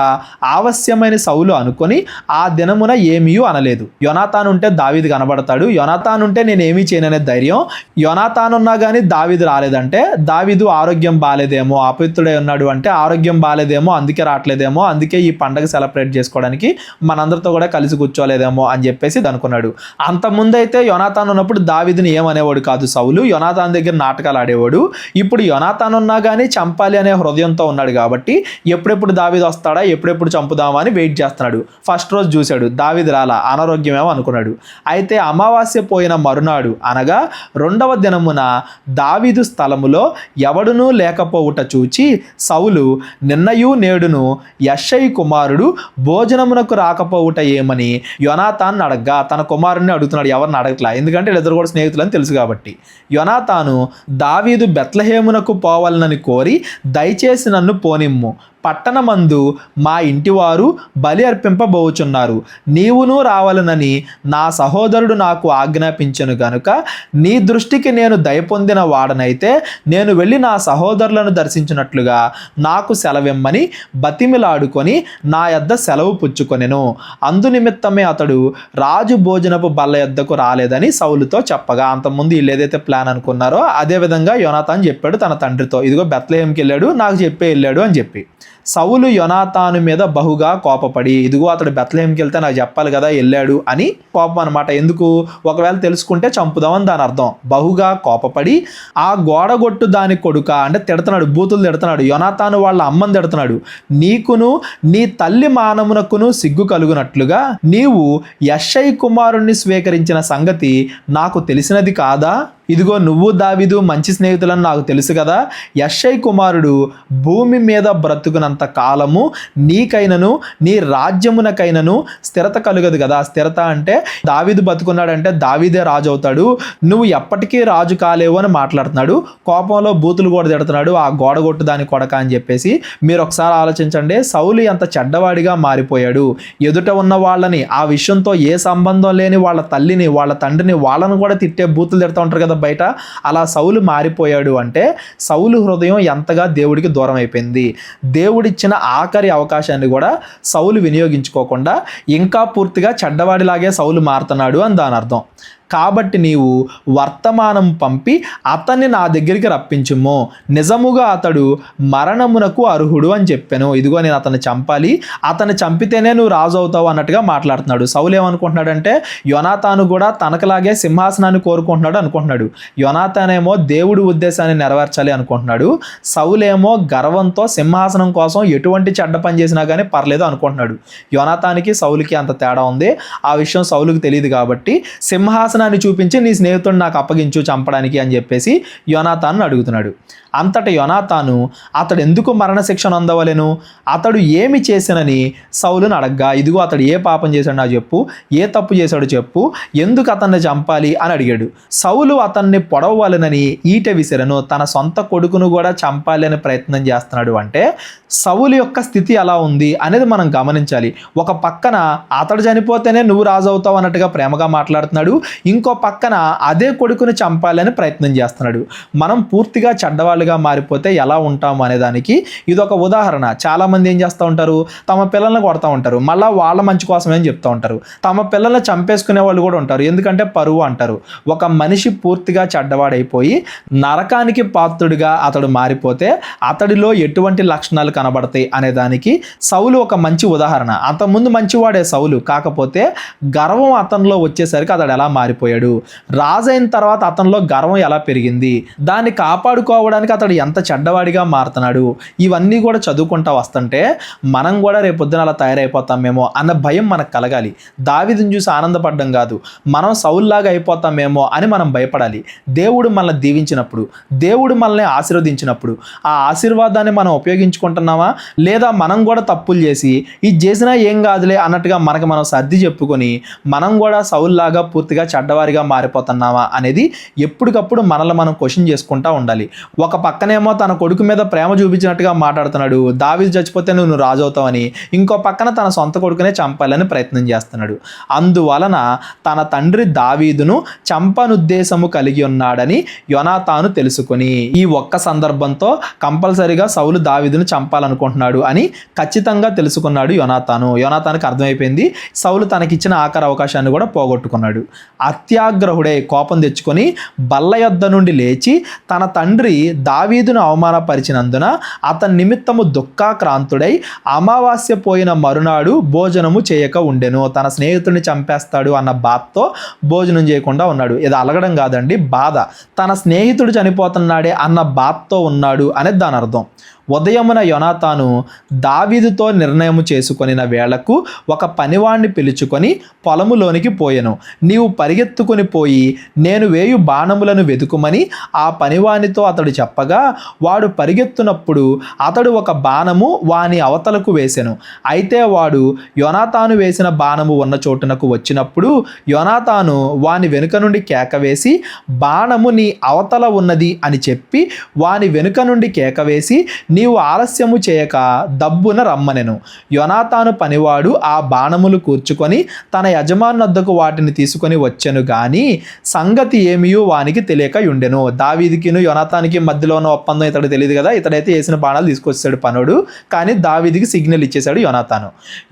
ఆవశ్యమైన సౌలు అనుకొని ఆ దినమున ఏమీ అనలేదు. యోనాతాను ఉంటే దావీదు కనబడతాడు, యోనాతాను ఉంటే నేనేమీ చేయననే ధైర్యం. యోనాతాను ఉన్నా కానీ దావీదు రాలేదంటే దావీదు ఆరోగ్యం బాలేదేమో, అపవిత్రుడై ఉన్నాడు అంటే ఆరోగ్యం బాలేదేమో, అందుకే రావట్లేదేమో, అందుకే ఈ పండగ సెలబ్రేట్ చేసుకోవడానికి మనందరితో కూడా కలిసి కూర్చోలేదేమో అని చెప్పేసి అనుకున్నాడు. అంతకుముందైతే యోనాతాను ఉన్నప్పుడు దావీదుని ఏమనేవాడు కాదు సౌలు, యోనాతాను దగ్గర నాటకాలు ఆడేవాడు. ఇప్పుడు యోనాతాను ఉన్నా కానీ చంపాలి అనే హృదయంతో ఉన్నాడు కాబట్టి ఎప్పుడెప్పుడు దావీదు వస్తాడా, ఎప్పుడెప్పుడు చంపుదామా అని వెయిట్ చేస్తున్నాడు. ఫస్ట్ రోజు చూశాడు, దావీదు రాలా, అనారోగ్యమేమో అనుకున్నాడు. అయితే అమావాస్య పోయిన మరునాడు అనగా 2వ దినమున దావీదు స్థలములో ఎవడునూ లేకపోవుట చూచి సౌలు నిన్నయు నేడును యెష్షయి కుమారుడు భోజనమునకు రాకపోవుట ఏమని యోనాతాను అడగ్గా, తన కుమారుడిని అడుగుతున్నాడు, ఎవరిని అడగట్లా, ఎందుకంటే వీళ్ళిద్దరు కూడా స్నేహితులని తెలుసు కాబట్టి. యోనాతాను దావీదు బెత్లెహేమునకు పోవాలని కోరి దయచేసి నన్ను పోనిమ్ము, పట్టణమందు మా ఇంటివారు బలి అర్పింపబోచున్నారు, నీవును రావాలనని నా సహోదరుడు నాకు ఆజ్ఞాపించెను గనుక నీ దృష్టికి నేను దయ పొందిన వాడనైతే నేను వెళ్ళి నా సహోదరులను దర్శించినట్లుగా నాకు సెలవిమ్మని బతిమిలాడుకొని నా యొద్ద సెలవు పుచ్చుకొనెను. అందునిమిత్తమే అతడు రాజు భోజనపు బల్ల యొద్దకు రాలేదని సౌలుతో చెప్పగా, అంతకుముందు వీళ్ళు ఏదైతే ప్లాన్ అనుకున్నారో అదేవిధంగా యోనాతాను చెప్పాడు తన తండ్రితో, ఇదిగో బెత్లెహేంకి వెళ్ళాడు, నాకు చెప్పే వెళ్ళాడు అని చెప్పి. సౌలు యోనాతాను మీద బహుగా కోపపడి, ఇదిగో అతడు బెత్లెహేంకి వెళ్తే నాకు చెప్పాలి కదా వెళ్ళాడు అని కోపం అనమాట. ఎందుకు, ఒకవేళ తెలుసుకుంటే చంపుదామని దాని అర్థం. బహుగా కోపపడి ఆ గోడగొట్టు దాని కొడుక అంటే తిడుతున్నాడు, బూతులు తిడుతున్నాడు, యోనాతాను వాళ్ళ అమ్మని తిడుతున్నాడు, నీకును నీ తల్లి మానమునకును సిగ్గు కలుగునట్లుగా నీవు యెష్షయి కుమారుణ్ణి స్వీకరించిన సంగతి నాకు తెలిసినది కాదా? ఇదిగో నువ్వు దావీదు మంచి స్నేహితులని నాకు తెలుసు కదా, యెష్షయి కుమారుడు భూమి మీద బ్రతుకునంత కాలము నీకైనను నీ రాజ్యమునకైనను స్థిరత కలుగదు కదా. స్థిరత అంటే దావీదు బతుకున్నాడంటే దావీదే రాజు అవుతాడు, నువ్వు ఎప్పటికీ రాజు కాలేవు అని మాట్లాడుతున్నాడు. కోపంలో బూతులు కూడా తిడుతున్నాడు, ఆ గోడగొట్టు దాని కొడక అని చెప్పేసి. మీరు ఒకసారి ఆలోచించండి, సౌలు ఎంత చెడ్డవాడిగా మారిపోయాడు. ఎదుట ఉన్న వాళ్ళని, ఆ విషయంతో ఏ సంబంధం లేని వాళ్ళ తల్లిని, వాళ్ళ తండ్రిని, వాళ్ళను కూడా తిట్టే బూతులు తిడుతూ ఉంటారు కదా బయట. అలా సౌలు మారిపోయాడు అంటే సౌలు హృదయం ఎంతగా దేవుడికి దూరం అయిపోయింది. దేవుడిచ్చిన ఆఖరి అవకాశాన్ని కూడా సౌలు వినియోగించుకోకుండా ఇంకా పూర్తిగా చెడ్డవాడిలాగే సౌలు మారుతున్నాడు అని దాని అర్థం. కాబట్టి నీవు వర్తమానం పంపి అతన్ని నా దగ్గరికి రప్పించుము, నిజముగా అతడు మరణమునకు అర్హుడు అని చెప్పాను. ఇదిగో నేను అతన్ని చంపాలి, అతన్ని చంపితేనే నువ్వు రాజు అవుతావు అన్నట్టుగా మాట్లాడుతున్నాడు. సౌలు ఏమనుకుంటున్నాడంటే యోనాతాను కూడా తనకులాగే సింహాసనాన్ని కోరుకుంటున్నాడు అనుకుంటున్నాడు. యోనాతానేమో దేవుడి ఉద్దేశాన్ని నెరవేర్చాలి అనుకుంటున్నాడు. సౌలేమో గర్వంతో సింహాసనం కోసం ఎటువంటి చెడ్డ పని చేసినా కానీ పర్లేదు అనుకుంటున్నాడు. యోనాతానికి సౌలుకి అంత తేడా ఉంది. ఆ విషయం సౌలుకి తెలియదు కాబట్టి సింహాసనం చూపించి నీ స్నేహితుడు నాకు అప్పగించు చంపడానికి అని చెప్పేసి యోనాతాను అడుగుతున్నాడు. అంతటి యోనాతాను అతడు ఎందుకు మరణశిక్షను అందవలెను, అతడు ఏమి చేసినని సౌలును అడగ్గా, ఇదిగో అతడు ఏ పాపం చేశాడు నాకు చెప్పు, ఏ తప్పు చేశాడు చెప్పు, ఎందుకు అతన్ని చంపాలి అని అడిగాడు. సౌలు అతన్ని పొడవవలెనని ఈట విసిరను, తన సొంత కొడుకును కూడా చంపాలి అని ప్రయత్నం చేస్తున్నాడు. అంటే సౌలు యొక్క స్థితి ఎలా ఉంది అనేది మనం గమనించాలి. ఒక పక్కన అతడు చనిపోతేనే నువ్వు రాజు అవుతావు అన్నట్టుగా ప్రేమగా మాట్లాడుతున్నాడు, ఇంకో పక్కన అదే కొడుకుని చంపాలని ప్రయత్నం చేస్తున్నాడు. మనం పూర్తిగా చెడ్డవాళ్ళుగా మారిపోతే ఎలా ఉంటాము అనే దానికి ఇదొక ఉదాహరణ. చాలామంది ఏం చేస్తూ ఉంటారు, తమ పిల్లల్ని కొడతా ఉంటారు, మళ్ళీ వాళ్ళ మంచి కోసమే అని చెప్తూ ఉంటారు. తమ పిల్లల్ని చంపేసుకునే వాళ్ళు కూడా ఉంటారు, ఎందుకంటే పరువు అంటారు. ఒక మనిషి పూర్తిగా చెడ్డవాడైపోయి నరకానికి పాత్రుడిగా అతడు మారిపోతే అతడిలో ఎటువంటి లక్షణాలు కనబడతాయి అనే దానికి సౌలు ఒక మంచి ఉదాహరణ. అంతకుముందు మంచివాడే సౌలు, కాకపోతే గర్వం అతనిలో వచ్చేసరికి అతడు ఎలా మారిపోయాడు, రాజైన తర్వాత అతనిలో గర్వం ఎలా పెరిగింది, దాన్ని కాపాడుకోవడానికి అతడు ఎంత చెడ్డవాడిగా మారుతున్నాడు, ఇవన్నీ కూడా చదువుకుంటా వస్తుంటే మనం కూడా రేపొద్దున అలా తయారైపోతామేమో అన్న భయం మనకు కలగాలి. దావీదుని చూసి ఆనందపడడం కాదు, మనం సౌల్లాగా అయిపోతామేమో అని మనం భయపడాలి. దేవుడు మనల్ని దీవించినప్పుడు, దేవుడు మనల్ని ఆశీర్వదించినప్పుడు ఆ ఆశీర్వాదాన్ని మనం ఉపయోగించుకుంటున్నామా, లేదా మనం కూడా తప్పులు చేసి ఇది చేసినా ఏం కాదులే అన్నట్టుగా మనకు మనం సర్ది చెప్పుకొని మనం కూడా సౌల్లాగా పూర్తిగా చెడ్డవారిగా మారిపోతున్నామా అనేది ఎప్పటికప్పుడు మనల్ని మనం క్వశ్చన్ చేసుకుంటూ ఉండాలి. ఒక పక్కనేమో తన కొడుకు మీద ప్రేమ చూపించినట్టుగా మాట్లాడుతున్నాడు, దావీదు చచ్చిపోతే నువ్వు రాజు అవుతావని, ఇంకో పక్కన తన సొంత కొడుకునే చంపాలని ప్రయత్నం చేస్తున్నాడు. అందువలన తన తండ్రి దావీదును చంపనుద్దేశము కలిగి ఉన్నాడని యోనాతాను తెలుసుకొని ఈ ఒక్క సందర్భంతో కంపల్సరీగా సౌలు దావీదును చంపాలనుకుంటున్నాడు అని ఖచ్చితంగా తెలుసుకున్నాడు యోనాతానుకి అర్థమైపోయింది. సౌలు తనకిచ్చిన ఆఖరి అవకాశాన్ని కూడా పోగొట్టుకున్నాడు. అత్యాగ్రహుడై కోపం తెచ్చుకొని బల్ల యొద్ద నుండి లేచి తన తండ్రి దావీదును అవమానపరిచినందున అతని నిమిత్తము దుఃఖాక్రాంతుడై అమావాస్య పోయిన మరునాడు భోజనము చేయక ఉండెను. తన స్నేహితుడిని చంపేస్తాడు అన్న బాధతో భోజనం చేయకుండా ఉన్నాడు. ఇది అలగడం కాదండి, బాధ. తన స్నేహితుడు చనిపోతున్నాడే అన్న బాధతో ఉన్నాడు అనేది దాని అర్థం. ఉదయమున యోనాతాను దావీదుతో నిర్ణయము చేసుకొనిన వేళకు ఒక పనివాణ్ణి పిలుచుకొని పొలములోనికి పోయెను. నీవు పరిగెత్తుకొని పోయి నేను వేయు బాణములను వెతుకుమని ఆ పనివానితో అతడు చెప్పగా వాడు పరిగెత్తునప్పుడు అతడు ఒక బాణము వాని అవతలకు వేసెను. అయితే వాడు యోనాతాను వేసిన బాణము ఉన్న చోటునకు వచ్చినప్పుడు యోనాతాను వాని వెనుక నుండి కేక వేసి బాణము నీ అవతల ఉన్నది అని చెప్పి వాని వెనుక నుండి కేక వేసి నీవు ఆలస్యము చేయక దబ్బున రమ్మనెను. యోనాతాను పనివాడు ఆ బాణములు కూర్చుకొని తన యజమానొద్దకు వాటిని తీసుకొని వచ్చెను గాని సంగతి ఏమియూ వానికి తెలియక ఉండెను. దావీదుకిను యోనాతానికి మధ్యలో ఉన్న ఒప్పందం ఇతడు తెలియదు కదా, ఇతడైతే వేసిన బాణాలు తీసుకొచ్చాడు పనుడు, కానీ దావీదుకి సిగ్నల్ ఇచ్చేశాడు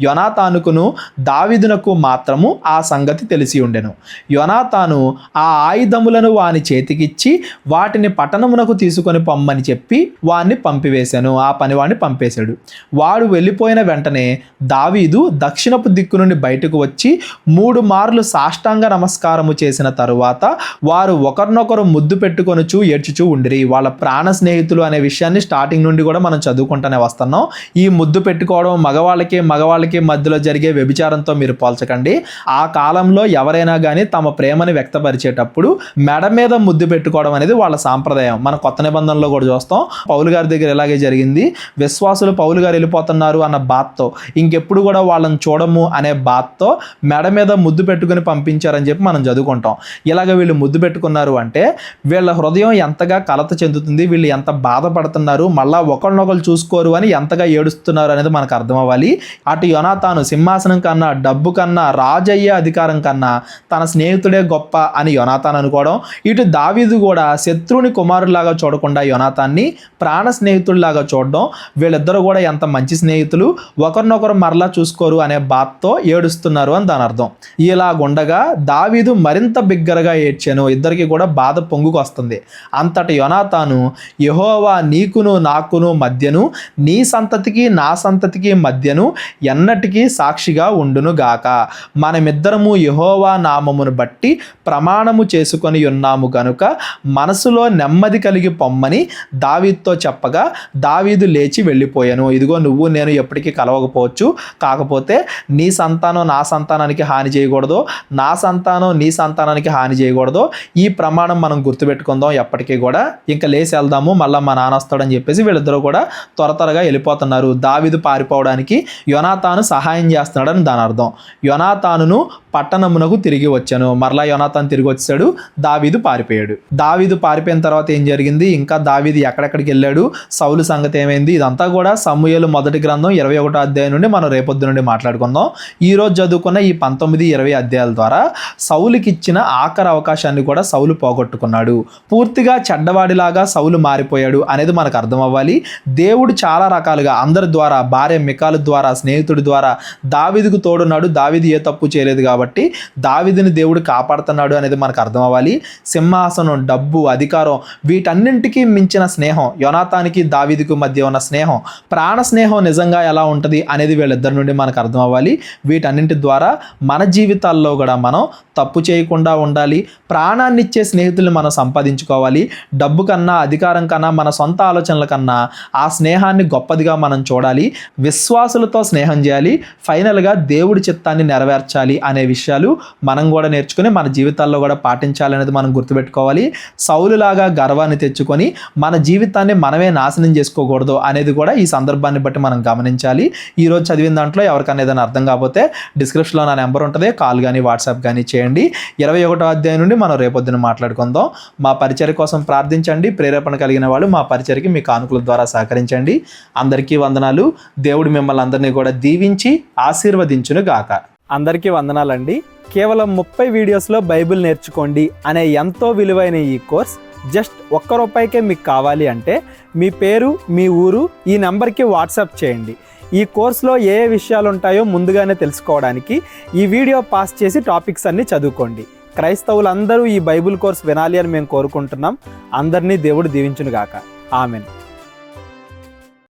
యోనాతానుకును దావీదునకు మాత్రము ఆ సంగతి తెలిసి ఉండెను. యోనాతాను ఆ ఆయుధములను వాని చేతికిచ్చి వాటిని పట్టణమునకు తీసుకొని పొమ్మని చెప్పి వాన్ని పంపివేశాను. ఆ పనివాడిని పంపేశాడు. వాడు వెళ్ళిపోయిన వెంటనే దావీదు దక్షిణపు దిక్కు నుండి బయటకు వచ్చి 3 మార్లు సాష్టాంగ నమస్కారము చేసిన తరువాత వారు ఒకరినొకరు ముద్దు పెట్టుకొనుచు ఏడ్చుచూ ఉండిరి. వాళ్ళ ప్రాణ స్నేహితులు అనే విషయాన్ని స్టార్టింగ్ నుండి కూడా మనం చదువుకుంటూనే వస్తున్నాం. ఈ ముద్దు పెట్టుకోవడం మగవాళ్ళకి మధ్యలో జరిగే వ్యభిచారంతో మీరు పోల్చకండి. ఆ కాలంలో ఎవరైనా కానీ తమ ప్రేమని వ్యక్తపరిచేటప్పుడు మెడ మీద ముద్దు పెట్టుకోవడం అనేది వాళ్ళ సాంప్రదాయం. మన కొత్త నిబంధనలో కూడా చూస్తాం. పౌలు గారి దగ్గర ఇలాగే జరిగింది. విశ్వాసులు పౌలు గారు వెళ్ళిపోతున్నారు అన్న బాధతో, ఇంకెప్పుడు కూడా వాళ్ళని చూడము అనే బాధతో మెడ మీద ముద్దు పెట్టుకుని పంపించారని చెప్పి మనం చదువుకుంటాం. ఇలాగ వీళ్ళు ముద్దు పెట్టుకున్నారు అంటే వీళ్ళ హృదయం ఎంతగా కలత చెందుతుంది, వీళ్ళు ఎంత బాధపడుతున్నారు, మళ్ళా ఒకరినొకరు చూసుకోరు అని ఎంతగా ఏడుస్తున్నారు అనేది మనకు అర్థం అవ్వాలి. అటు యోనాతాను సింహాసనం కన్నా, డబ్బు కన్నా, రాజయ్యే అధికారం కన్నా తన స్నేహితుడే గొప్ప అని యోనాతాను అనుకోవడం, ఇటు దావీదు కూడా శత్రువుని కుమారులాగా చూడకుండా యోనాతాన్ని ప్రాణ స్నేహితుల్లాగా చూడడం, వీళ్ళిద్దరూ కూడా ఎంత మంచి స్నేహితులు, ఒకరినొకరు మరలా చూసుకోరు అనే బాధతో ఏడుస్తున్నారు అని దాని అర్థం. ఇలాగుండగా దావీదు మరింత బిగ్గరగా ఏడ్చాను. ఇద్దరికి కూడా బాధ పొంగుకు వస్తుంది. అంతటి యోనాతాను యెహోవా నీకును నాకును మధ్యను, నీ సంతతికి నా సంతతికి మధ్యను ఎన్నటికీ సాక్షిగా ఉండును గాక. మనమిద్దరము యెహోవా నామమును బట్టి ప్రమాణము చేసుకొని ఉన్నాము గనుక మనసులో నెమ్మది కలిగి పొమ్మని దావీదుతో చెప్పగా దావీదు లేచి వెళ్ళిపోయాను. ఇదిగో నువ్వు నేను ఎప్పటికీ కలవకపోవచ్చు, కాకపోతే నీ సంతానం నా సంతానానికి హాని చేయకూడదు, నా సంతానం నీ సంతానానికి హాని చేయకూడదు, ఈ ప్రమాణం మనం గుర్తుపెట్టుకుందాం ఎప్పటికీ కూడా, ఇంకా లేచి వెళ్దాము, మళ్ళీ మా నాన్న వస్తాడని చెప్పేసి వీళ్ళిద్దరూ కూడా త్వరగా వెళ్ళిపోతున్నారు. దావీదు పారిపోవడానికి యోనాతాను సహాయం చేస్తున్నాడని దాని అర్థం. యోనాతానును పట్టణమునకు తిరిగి వచ్చాను. మరలా యోనాతాను తిరిగి వచ్చాడు, దావీదు పారిపోయాడు. దావీదు పారిపోయిన తర్వాత ఏం జరిగింది, ఇంకా దావీదు ఎక్కడెక్కడికి వెళ్ళాడు, సౌలు సంగతి ఏమైంది, ఇదంతా కూడా సమూయేలు మొదటి గ్రంథం 21వ అధ్యాయం నుండి మనం రేపొద్దు నుండి మాట్లాడుకుందాం. ఈరోజు చదువుకున్న ఈ 19-20 అధ్యాయాల ద్వారా సౌలుకి ఇచ్చిన ఆఖరి అవకాశాన్ని కూడా సౌలు పోగొట్టుకున్నాడు. పూర్తిగా చెడ్డవాడిలాగా సౌలు మారిపోయాడు అనేది మనకు అర్థం అవ్వాలి. దేవుడు చాలా రకాలుగా అందరి ద్వారా, భార్య మికాలు ద్వారా, స్నేహితుడి ద్వారా దావీదుకు తోడున్నాడు. దావీదు ఏ తప్పు చేయలేదు కాబట్టి దావీదుని దేవుడు కాపాడుతున్నాడు అనేది మనకు అర్థం అవ్వాలి. సింహాసనం, డబ్బు, అధికారం వీటన్నింటికి మించిన స్నేహం, యోనాతానికి దావీదుకు మధ్య ఉన్న స్నేహం, ప్రాణ స్నేహం నిజంగా ఎలా ఉంటుంది అనేది వీళ్ళిద్దరి నుండి మనకు అర్థం అవ్వాలి. వీటన్నింటి ద్వారా మన జీవితాల్లో కూడా మనం తప్పు చేయకుండా ఉండాలి. ప్రాణాన్ని ఇచ్చే స్నేహితుల్ని మనం సంపాదించుకోవాలి. డబ్బు కన్నా, అధికారం కన్నా, మన సొంత ఆలోచనల కన్నా ఆ స్నేహాన్ని గొప్పదిగా మనం చూడాలి. విశ్వాసులతో స్నేహం చేయాలి. ఫైనల్గా దేవుడి చిత్తాన్ని నెరవేర్చాలి అనే విషయాలు మనం కూడా నేర్చుకుని మన జీవితాల్లో కూడా పాటించాలనేది మనం గుర్తుపెట్టుకోవాలి. సౌలులాగా గర్వాన్ని తెచ్చుకొని మన జీవితాన్ని మనమే నాశనం చేసుకోకూడదు అనేది కూడా ఈ సందర్భాన్ని బట్టి మనం గమనించాలి. ఈరోజు చదివిన దాంట్లో ఎవరికైనా ఏదైనా అర్థం కాకపోతే డిస్క్రిప్షన్లో నా నెంబర్ ఉంటుంది, కాల్ కానీ వాట్సాప్ కానీ చేయండి. 21వ అధ్యాయం నుండి మనం రేపొద్దున మాట్లాడుకుందాం. మా పరిచర్య కోసం ప్రార్థించండి. ప్రేరేపణ కలిగిన వాళ్ళు మా పరిచర్యకి మీ కానుకల ద్వారా సహకరించండి. అందరికీ వందనాలు. దేవుడు మిమ్మల్ని అందరినీ కూడా దీవించి ఆశీర్వదించును గాక. అందరికీ వందనాలండి. కేవలం 30 వీడియోస్లో బైబిల్ నేర్చుకోండి అనే ఎంతో విలువైన ఈ కోర్స్ జస్ట్ ₹1 మీకు కావాలి అంటే మీ పేరు, మీ ఊరు ఈ నెంబర్కి వాట్సాప్ చేయండి. ఈ కోర్సులో ఏ విషయాలు ఉంటాయో ముందుగానే తెలుసుకోవడానికి ఈ వీడియో పాస్ చేసి టాపిక్స్ అన్నీ చదువుకోండి. క్రైస్తవులందరూ ఈ బైబిల్ కోర్స్ వినాలి అని మేము కోరుకుంటున్నాం. అందరినీ దేవుడు దీవించును గాక. ఆమెన్.